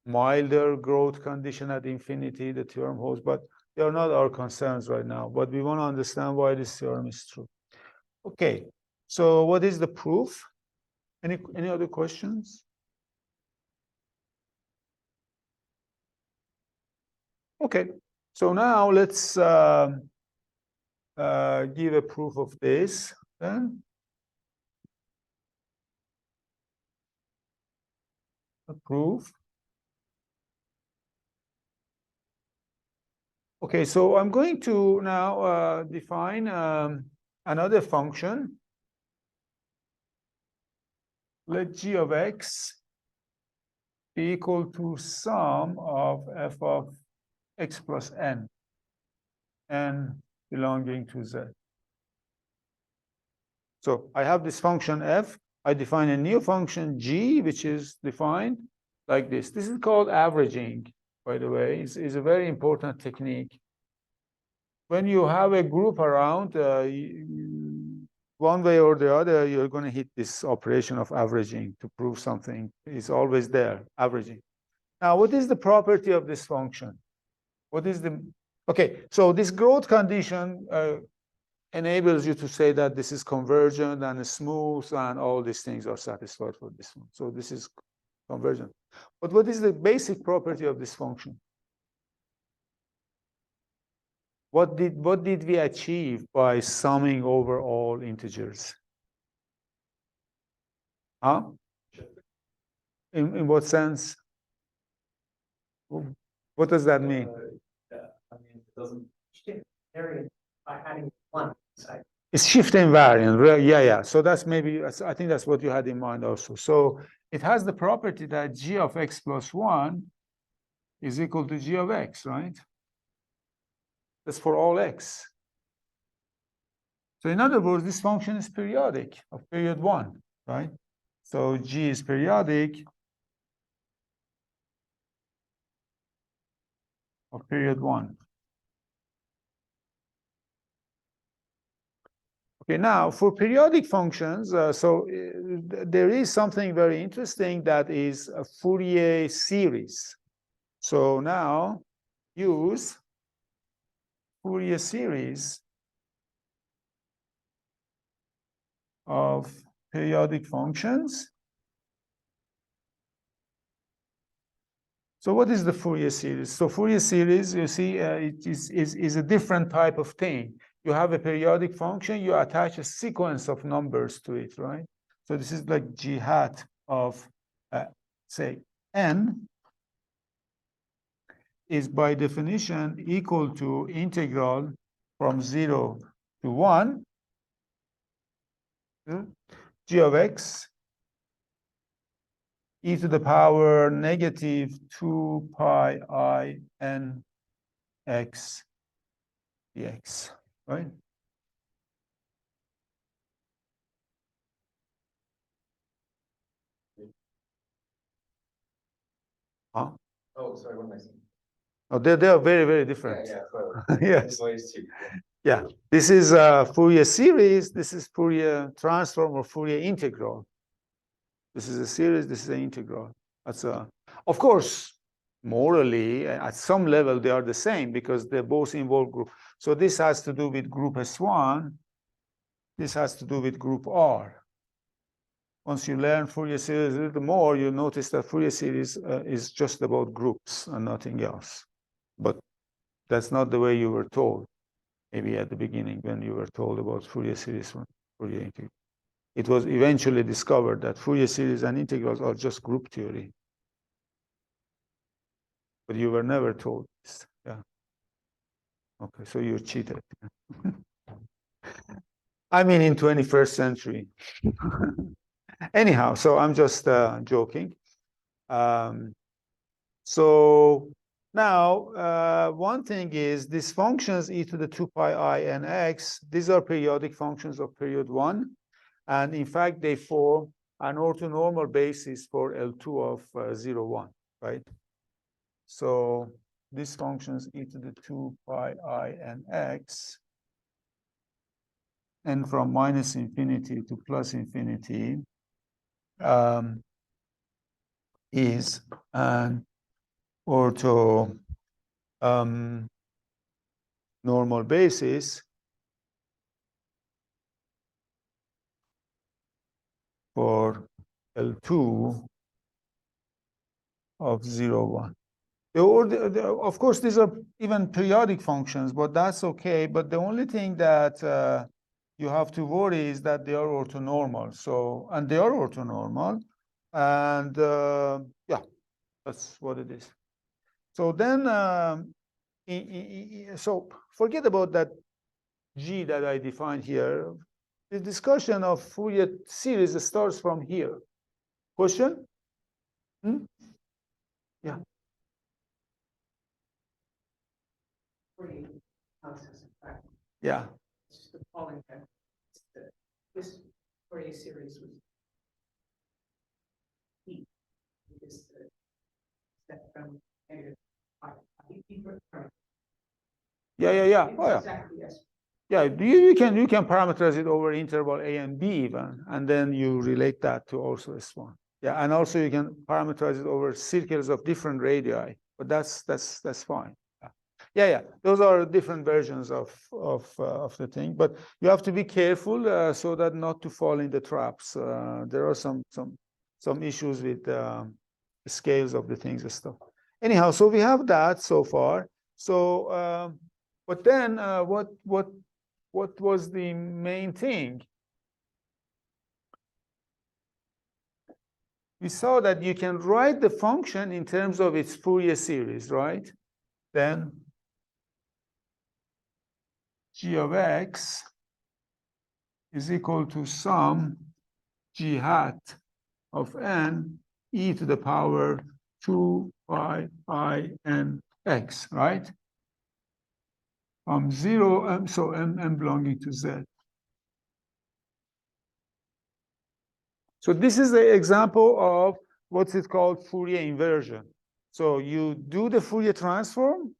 milder growth condition at infinity, the theorem holds, but they are not our concerns right now. But we want to understand why this theorem is true. Okay, so what is the proof? Any other questions? Okay, so now let's give a proof of this then. A proof. Okay, so I'm going to now define another function. Let g of x be equal to sum of f of x plus n belonging to z. So I have this function f. I define a new function g, which is defined like this. This is called averaging, by the way. It's a very important technique. When you have a group around, one way or the other, you're going to hit this operation of averaging to prove something is always there, averaging. Now, what is the property of this function? What is the, okay, so this growth condition enables you to say that this is convergent and smooth and all these things are satisfied for this one. So this is convergent. But what is the basic property of this function? What did we achieve by summing over all integers? Huh? In what sense? What does that mean? I mean, it doesn't vary by adding one side. It's shift invariant. Yeah. So that's maybe, I think that's what you had in mind also. So it has the property that g of x plus 1 is equal to g of x, right? That's for all x. So in other words, this function is periodic of period 1, right? So g is periodic of period 1. Okay, now for periodic functions, there is something very interesting that is a Fourier series. So now use Fourier series of periodic functions. So what is the Fourier series? So Fourier series, you see, it is a different type of thing. You have a periodic function, you attach a sequence of numbers to it, right? So this is like g hat of, say, n is by definition equal to integral from 0 to 1 g of x e to the power negative 2 pi I n x dx, right? Huh? Oh, sorry, what am I saying? Oh, they are very, very different. Yeah, so Yes. ways to. Yeah, this is a Fourier series. This is Fourier transform or Fourier integral. This is a series. This is an integral. That's a, of course, morally, at some level, they are the same because they both involve group. So this has to do with group S1. This has to do with group R. Once you learn Fourier series a little more, you notice that Fourier series is just about groups and nothing else. But that's not the way you were told. Maybe at the beginning when you were told about Fourier series from Fourier integral. It was eventually discovered that Fourier series and integrals are just group theory. But you were never told this. Yeah. Okay, so you cheated. I mean, in 21st century. Anyhow, so I'm just joking. So now, one thing is these functions e to the 2 pi I n x, these are periodic functions of period 1. And in fact, they form an orthonormal basis for L2 of 0, 1, right? So these functions e to the 2 pi I n x, and from minus infinity to plus infinity, is an ortho normal basis for L2 of 0, 1. Of course, these are even periodic functions, but that's okay. But the only thing that you have to worry is that they are orthonormal. So, and they are orthonormal. And yeah, that's what it is. So then, so forget about that G that I defined here. The discussion of Fourier series starts from here. Question? Yeah. Yeah. It's just appalling that this Fourier series was heat because the step from negative pi. Yeah. Oh, yeah. Exactly, yes. Yeah, you can parameterize it over interval a and b even, and then you relate that to also S1. Yeah, and also you can parameterize it over circles of different radii, but that's fine. Yeah. Those are different versions of the thing, but you have to be careful so that not to fall in the traps. There are some issues with the scales of the things and stuff. Anyhow, so we have that so far. So, but then what was the main thing? We saw that you can write the function in terms of its Fourier series, right? Then g of x is equal to sum g hat of n e to the power 2 pi I n x, right? From 0, so m belonging to z. So this is the example of what's it called Fourier inversion. So you do the Fourier transform,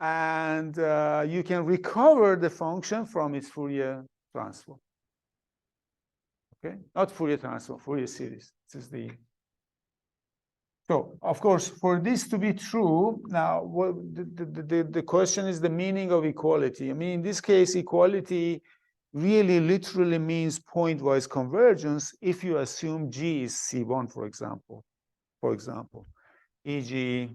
and you can recover the function from its Fourier transform. Okay, not Fourier transform, Fourier series. This is the. So of course, for this to be true, now what the question is the meaning of equality. I mean, in this case, equality really literally means pointwise convergence if you assume G is C1, for example. E.g.,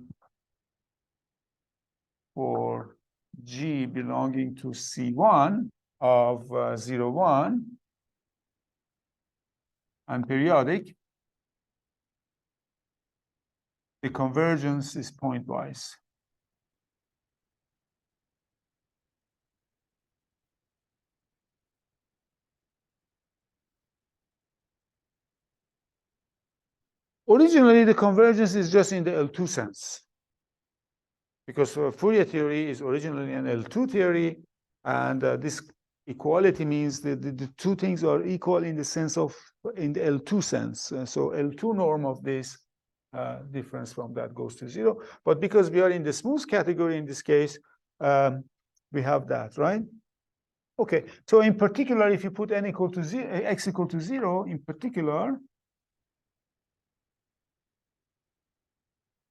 for G belonging to C1 of 0, 1 and periodic, the convergence is pointwise. Originally, the convergence is just in the L2 sense, because Fourier theory is originally an L2 theory, and this equality means that the two things are equal in the sense of, in the L2 sense. So L2 norm of this difference from that goes to 0. But because we are in the smooth category in this case, we have that, right? Okay, so in particular, if you put n equal to 0, x equal to 0, in particular,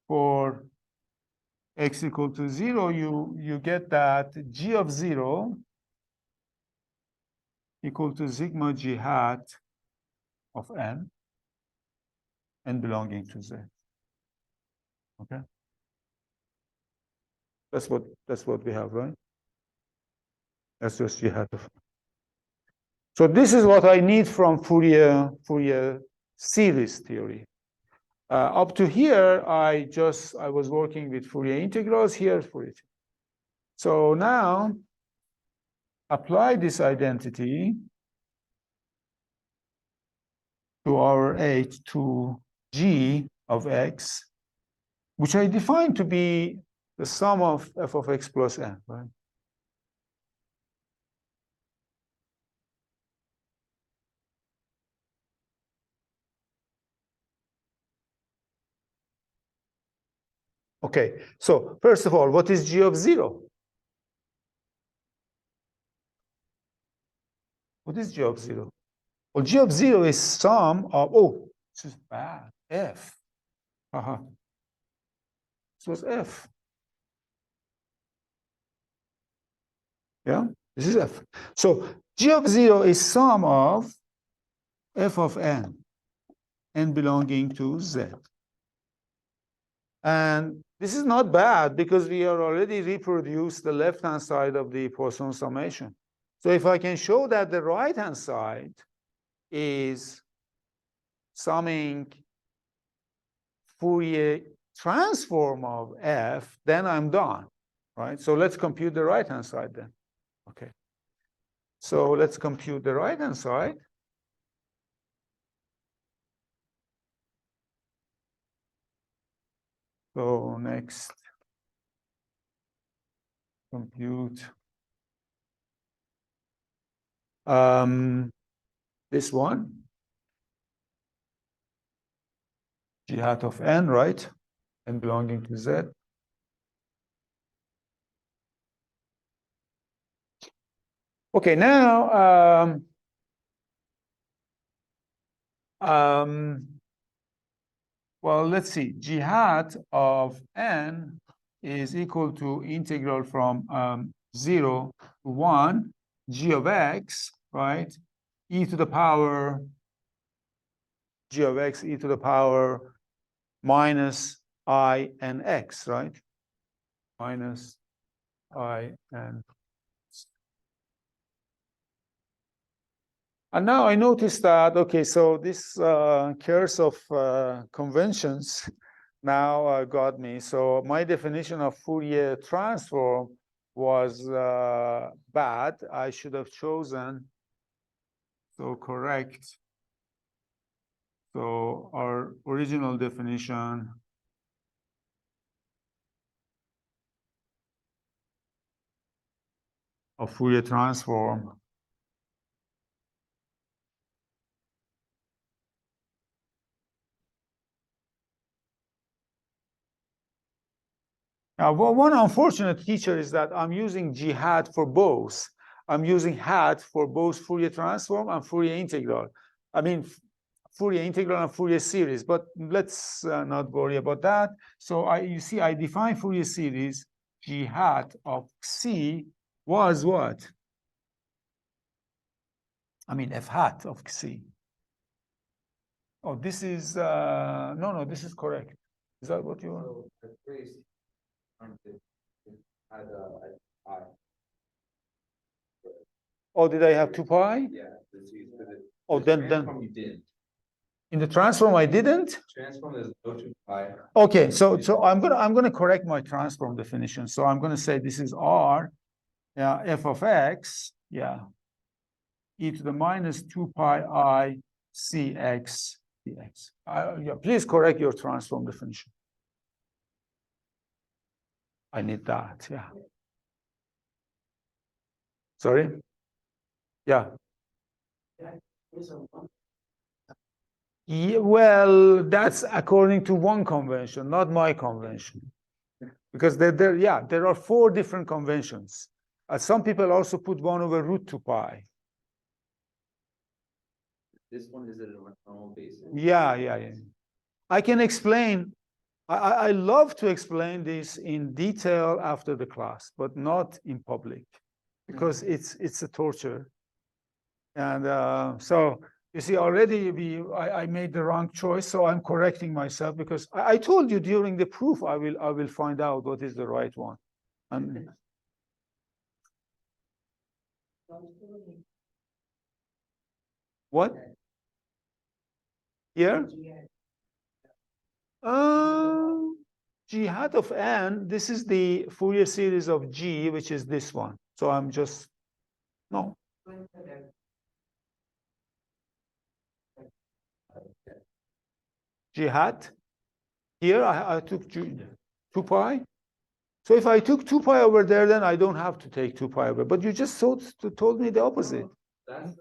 for x equal to 0, you get that g of 0 equal to sigma g hat of n belonging to z. Okay, that's what we have, right? That's just g hat of n. So this is what I need from Fourier series theory. Up to here, I was working with Fourier integrals, here Fourier. So now apply this identity to our h to g of x, which I define to be the sum of f of x plus n, right? Okay, so first of all, what is g of 0? What is g of 0? Well, g of 0 is sum of, oh, this is bad, f. This was f. Yeah, this is f. So g of 0 is sum of f of n belonging to z. And this is not bad because we are already reproduced the left-hand side of the Poisson summation. So if I can show that the right-hand side is summing Fourier transform of f, then I'm done, right? So let's compute the right-hand side then. Okay. So let's compute the right-hand side. So next, compute this one, g hat of n, right? And belonging to z. Okay, now well, let's see. G hat of n is equal to integral from 0 to 1 g of x, right? E to the power g of x, e to the power minus I and x, right? Minus I and now I noticed that, okay, so this curse of conventions now got me. So my definition of Fourier transform was bad. I should have chosen, so correct. So our original definition of Fourier transform now, one unfortunate feature is that I'm using G hat for both. I'm using hat for both Fourier transform and Fourier integral. I mean, Fourier integral and Fourier series, but let's not worry about that. So you see, I define Fourier series. G hat of C was what? I mean, F hat of C. Oh, this is, no, this is correct. Is that what you want? So at first, had I. Oh, did I have 2 pi? Yeah. Oh, then You did. in the transform I didn't. Transform is no 2 pi. Okay, so I'm gonna correct my transform definition. So I'm gonna say this is R, yeah, f of x, yeah, e to the minus 2 pi I cx dx. Yeah, please correct your transform definition. I need that, yeah. Sorry? Yeah. Yeah, well, that's according to one convention, not my convention. Because there are 4 different conventions. Some people also put 1 over root 2 pi. This one is a normal basis. Yeah. I can explain. I love to explain this in detail after the class, but not in public, because it's a torture. And so you see, already I made the wrong choice, so I'm correcting myself, because I told you during the proof I will find out what is the right one. And what? Here? G hat of n, this is the Fourier series of G, which is this one. So I'm just, no. G hat. Here I took 2 pi. So if I took 2 pi over there, then I don't have to take 2 pi over. But you just told me the opposite. That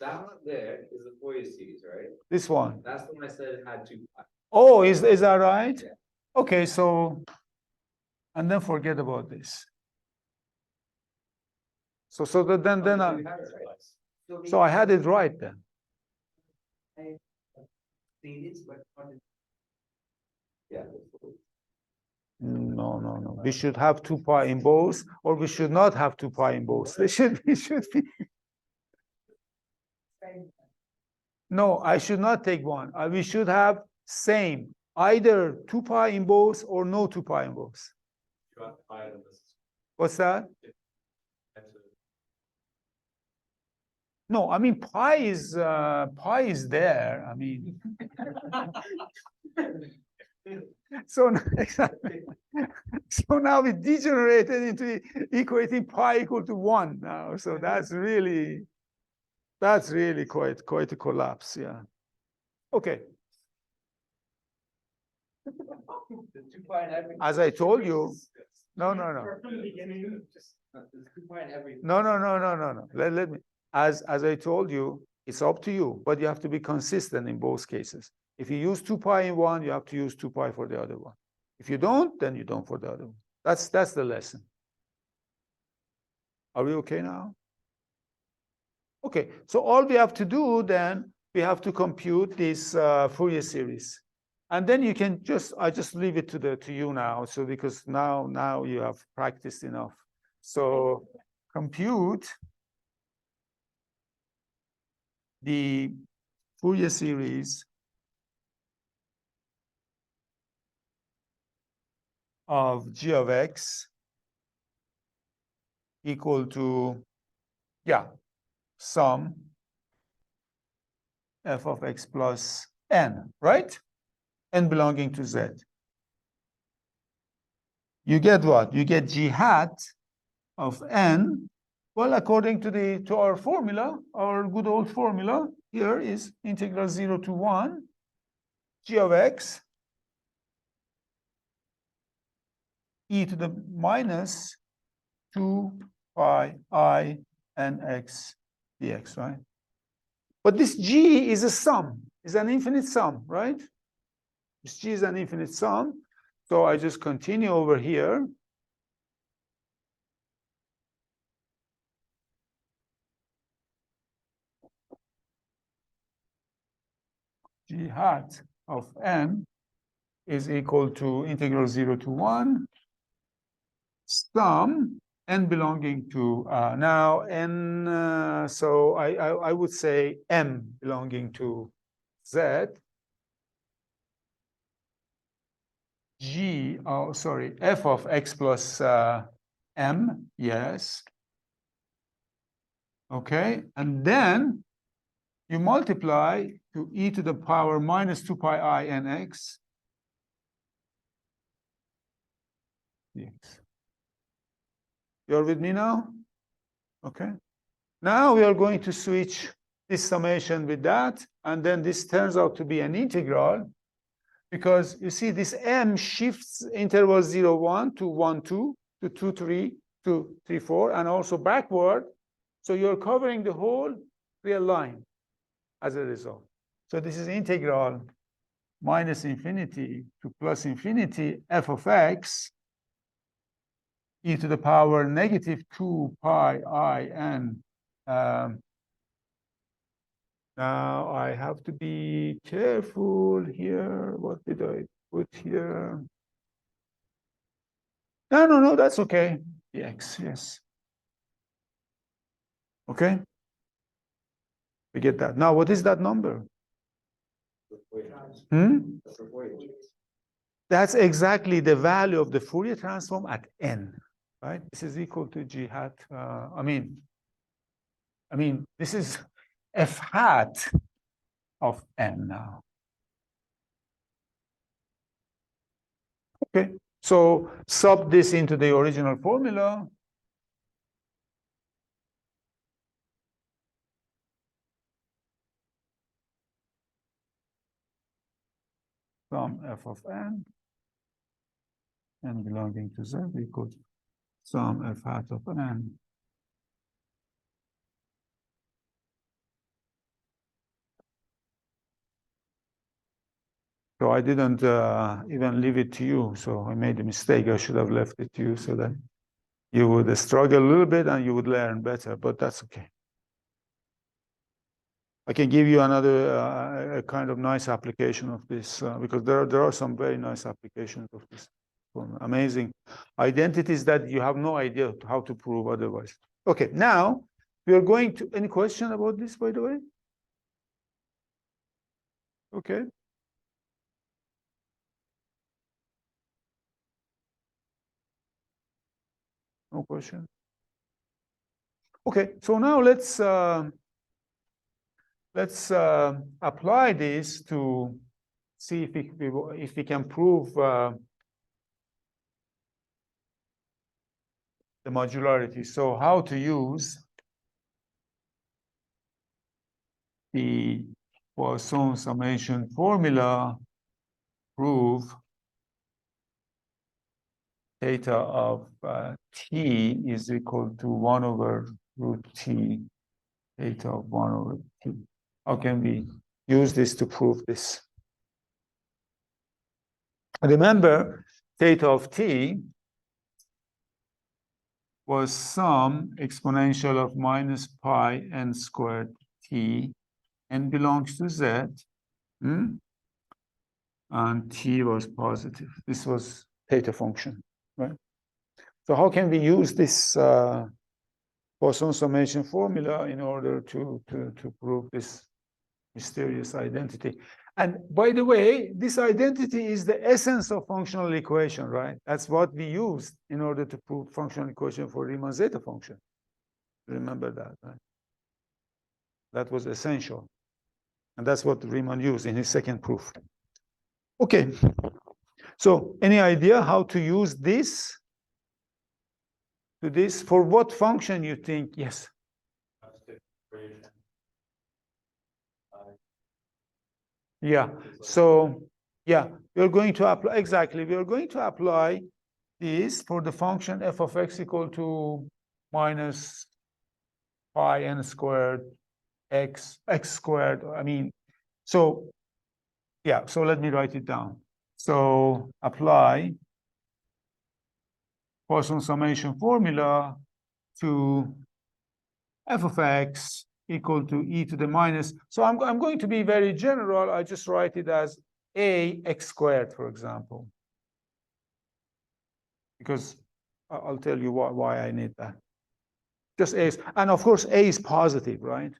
one there is the Fourier series, right? This one. That's the one I said had 2 pi. Oh, is that right? Yeah. Okay, so, and then forget about this. So I had it right then. Yeah. No. We should have 2 pi in both, or we should not have 2 pi in both. They should be. No, I should not take one. We should have same, either 2 pi in both or no 2 pi in both. What's that? No, I mean pi is there. I mean, so now we degenerated into equating pi equal to 1 now. So that's really quite a collapse. Yeah. Okay. As I told you, no. No. Let me. As I told you, it's up to you, but you have to be consistent in both cases. If you use 2 pi in one, you have to use 2 pi for the other one. If you don't, then you don't for the other one. That's the lesson. Are we okay now? Okay, so all we have to do then, we have to compute this Fourier series. And then you can I just leave it to you now. So because now you have practiced enough. So compute the Fourier series of g of x equal to, sum f of x plus n, right? N belonging to z. You get what? You get g hat of n. Well, according to our formula, our good old formula here is integral 0 to 1 g of x e to the minus 2 pi I n x dx, right? But this g is a sum, is an infinite sum, right? This g is an infinite sum. So I just continue over here. G hat of n is equal to integral 0 to 1 sum n belonging to now n, so I would say m belonging to z g, oh sorry, f of x plus m, yes, okay, and then you multiply to e to the power minus 2 pi I n x dx. You're with me now? Okay. Now we are going to switch this summation with that, and then this turns out to be an integral, because you see this m shifts interval 0, 1 to 1, 2 to 2, 3 to 3, 4, and also backward. So you're covering the whole real line as a result. So this is integral minus infinity to plus infinity f of x e to the power negative 2 pi I n. Now I have to be careful here. What did I put here? No, that's okay. Dx, yes. Okay. We get that. Now, what is that number? That's exactly the value of the Fourier transform at n, right? This is equal to g hat. I mean, this is f hat of n now. Okay, so sub this into the original formula. Sum f of n belonging to z equals sum f hat of n. So I didn't even leave it to you. So I made a mistake. I should have left it to you so that you would struggle a little bit and you would learn better, but that's okay. I can give you another a kind of nice application of this because there are some very nice applications of this. Amazing identities that you have no idea how to prove otherwise. Okay, now we are going to, any question about this, by the way? Okay. No question. Okay, so now let's apply this to see if we can prove the modularity. So how to use the Poisson summation formula, prove theta of t is equal to 1 over root t, theta of 1 over t. How can we use this to prove this? Remember, theta of t was some exponential of minus pi n squared t, and belongs to z. and t was positive. This was theta function, right? So how can we use this Poisson summation formula in order to prove this mysterious identity? And by the way, this identity is the essence of functional equation, right? That's what we used in order to prove functional equation for Riemann zeta function. Remember that, right? That was essential. And that's what Riemann used in his second proof. Okay. So any idea how to use this to this? For what function you think? Yes. Yeah. So yeah, we're going to apply exactly. We are going to apply this for the function f of x equal to minus pi n squared x squared. I mean, so yeah. So let me write it down. So apply Poisson summation formula to f of x equal to e to the minus. So I'm going to be very general. I just write it as a x squared, for example, because I'll tell you why I need that. Just a, and of course a is positive, right?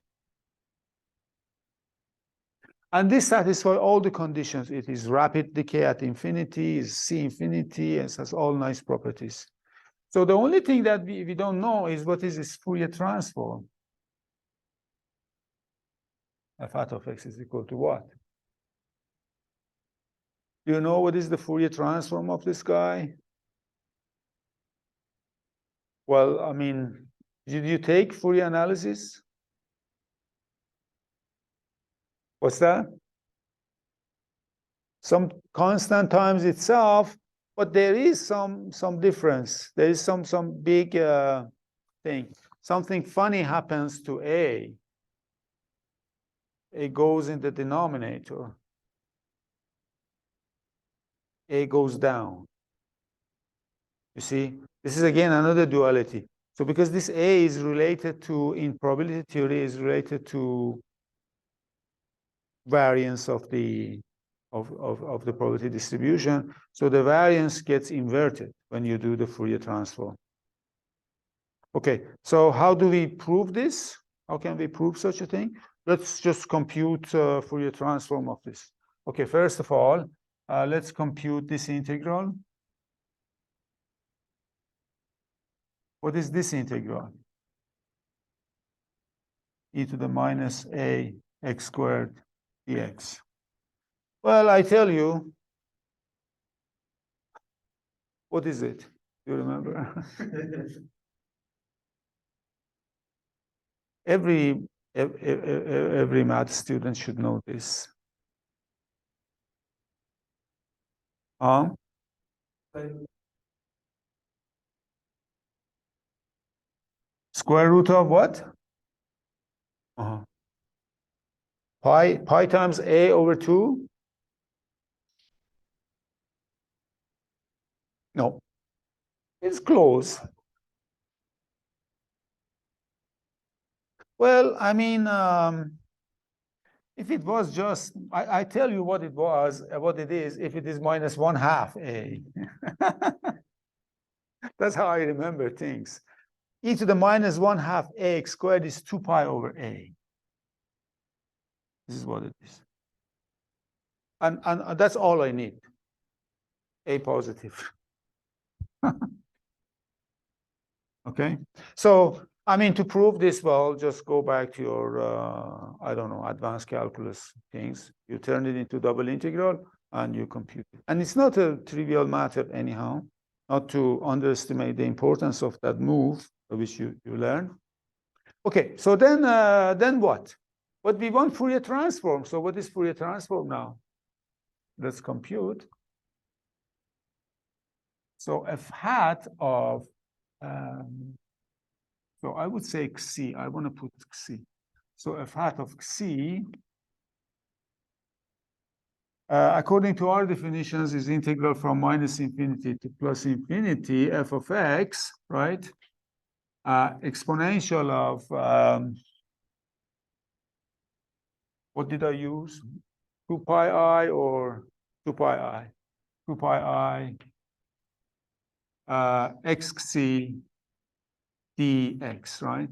And this satisfies all the conditions. It is rapid decay at infinity, is C infinity, and it has all nice properties. So the only thing that we don't know is what is this Fourier transform. F hat of x is equal to what? Do you know what is the Fourier transform of this guy? Well, I mean, did you take Fourier analysis? What's that? Some constant times itself, but there is some difference. There is some big thing. Something funny happens to A. A goes in the denominator. A goes down. You see, this is again another duality. So because this A is related to, in probability theory, is related to variance of the probability distribution. So the variance gets inverted when you do the Fourier transform. Okay, so how do we prove this? How can we prove such a thing? Let's just compute Fourier transform of this. Okay, first of all, let's compute this integral. What is this integral? E to the minus a x squared dx. Well, I tell you, what is it? Do you remember? Every math student should know this. Square root of what? Pi times a over 2? No. It's close. Well, I mean, if it was just, I tell you what it was, what it is, if it is minus 1/2 a. That's how I remember things. E to the minus 1/2 ax squared is 2 pi over a. This is what it is. And that's all I need. A positive. Okay. So, I mean, to prove this, well, just go back to your, I don't know, advanced calculus things. You turn it into double integral and you compute it. And it's not a trivial matter anyhow, not to underestimate the importance of that move, which you learn. Okay, so then what? But we want Fourier transform. So what is Fourier transform now? Let's compute. So f hat of, so I would say xc. I want to put xc. So f hat of xc, according to our definitions, is integral from minus infinity to plus infinity, f of x, right? Exponential of, what did I use? 2 pi I or 2 pi I, 2 pi I, xc dx, right?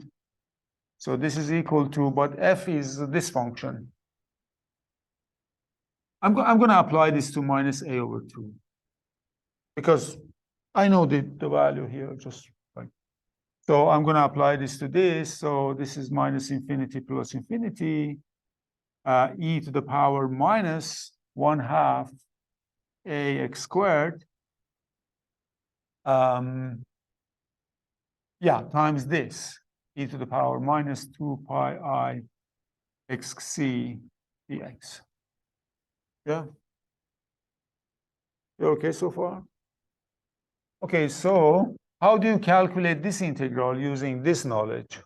So this is equal to, but f is this function. I'm going to apply this to minus a over 2. Because I know the value here, just like. So I'm going to apply this to this. So this is minus infinity plus infinity, e to the power minus 1/2 ax squared. Yeah, times this, e to the power minus 2 pi I xc dx. Yeah? You okay so far? Okay, so how do you calculate this integral using this knowledge?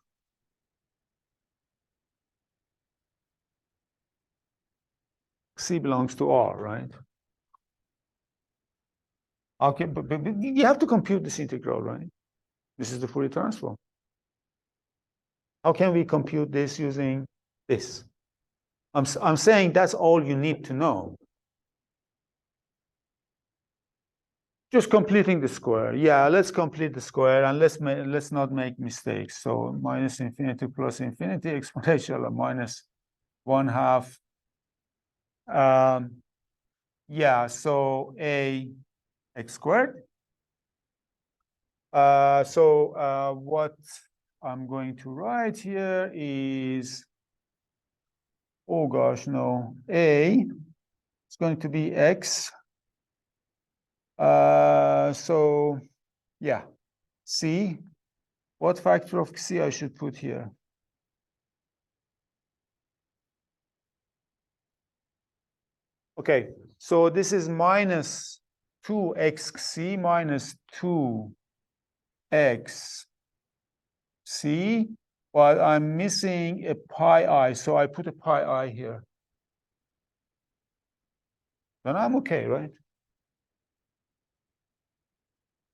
C belongs to R, right? Okay, but you have to compute this integral, right? This is the Fourier transform. How can we compute this using this? I'm saying that's all you need to know. Just completing the square. Yeah, let's complete the square and let's not make mistakes. So minus infinity plus infinity exponential of minus 1/2. Yeah, so a x squared. What I'm going to write here is, oh gosh, no, a is going to be x. So yeah, c. What factor of c I should put here? Okay, so this is minus 2xc minus 2xc, but I'm missing a pi I, so I put a pi I here. Then I'm okay, right?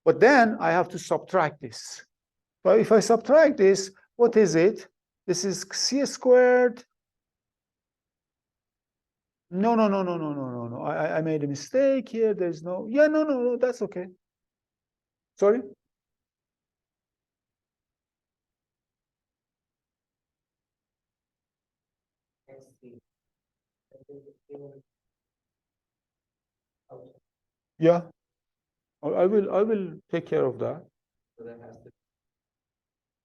But then I have to subtract this. But if I subtract this, what is it? This is c squared. No. I made a mistake here. There's no, yeah, no, that's okay. Sorry? Yeah. I will take care of that. So that has to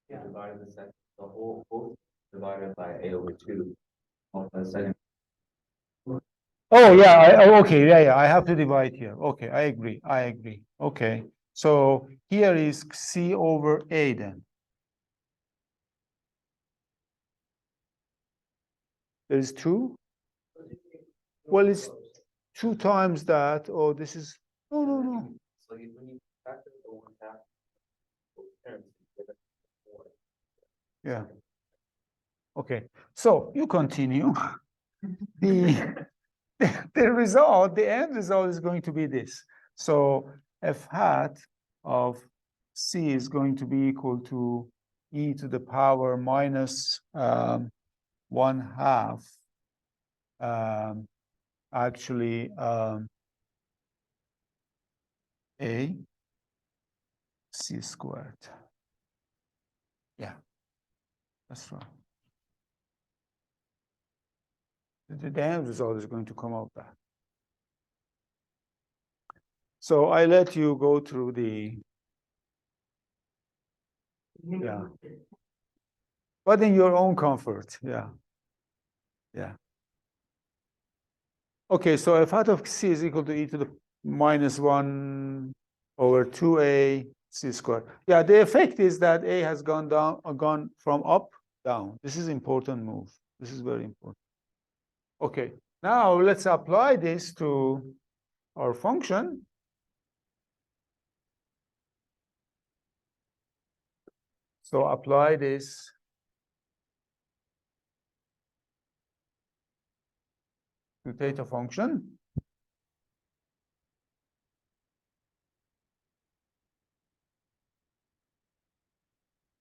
be divided the second, the whole divided by a over 2 on the second. Oh yeah, okay, yeah, I have to divide here. Okay, I agree. Okay, so here is c over a then. There is 2. Well, it's 2 times that. Oh, this is, no. So when you factor the 1/2 terms, you get 4. Yeah. Okay, so you continue. The result, the end result is going to be this. So f hat of c is going to be equal to e to the power minus 1/2. Actually, a c squared. Yeah, that's right. The end result is going to come out that. So I let you go through the, yeah, but in your own comfort, yeah. Okay, so f hat of c is equal to e to the minus 1 over 2a c squared. Yeah, the effect is that a has gone down, gone from up down. This is important move. This is very important. Okay, now let's apply this to our function. So apply this to theta function.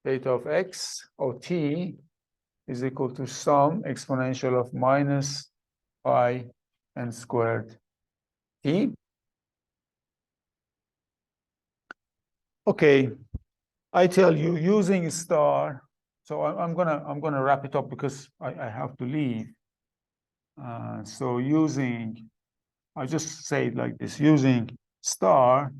Theta of x or t is equal to sum exponential of minus pi n squared T. Okay, I tell you using star. So I'm gonna wrap it up because I have to leave. So I just say it like this: using star,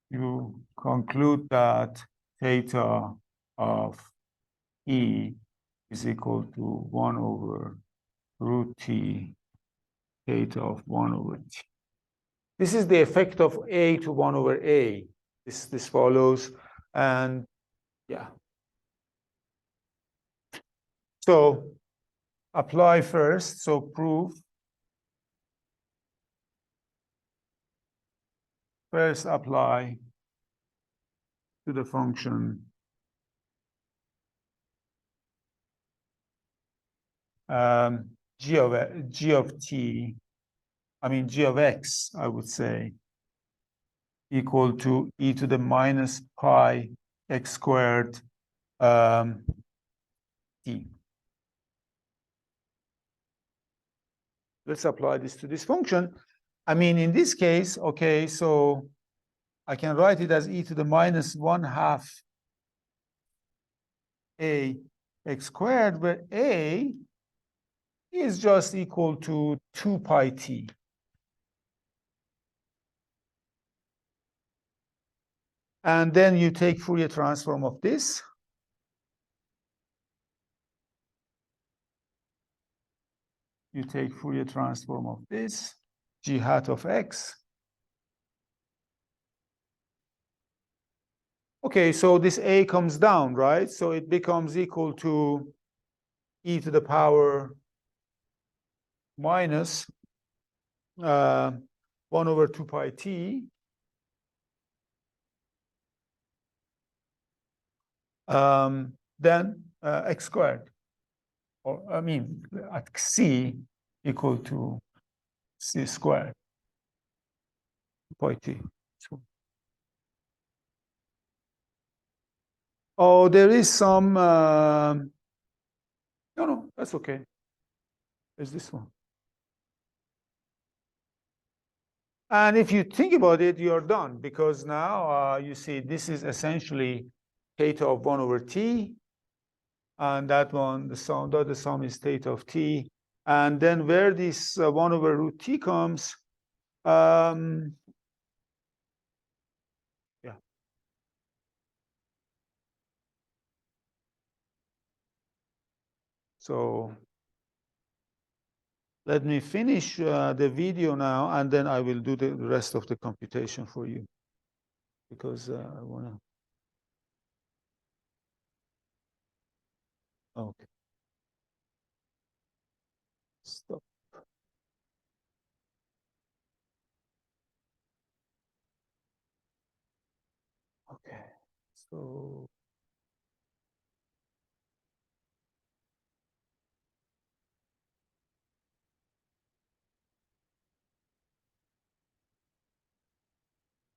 you conclude that theta of E is equal to 1 over root T, theta of 1 over T. This is the effect of A to 1 over A. This follows, and yeah. So apply first, so prove. First apply to the function g of t, I mean g of x, I would say, equal to e to the minus pi x squared t. Let's apply this to this function. I mean, in this case, okay, so I can write it as e to the minus 1/2 a x squared, where a is just equal to 2 pi t. And then you take Fourier transform of this. You take Fourier transform of this, g hat of x. Okay, so this a comes down, right? So it becomes equal to e to the power minus 1 over 2 pi t. Then x squared, or I mean, at c equal to c squared pi t. So, oh, there is some, no, that's okay. There's this one. And if you think about it, you're done, because now you see this is essentially theta of 1 over t, and that one, the sum is theta of t. And then where this 1 over root t comes, yeah. So let me finish the video now, and then I will do the rest of the computation for you, because I want to. Okay. Stop. Okay. So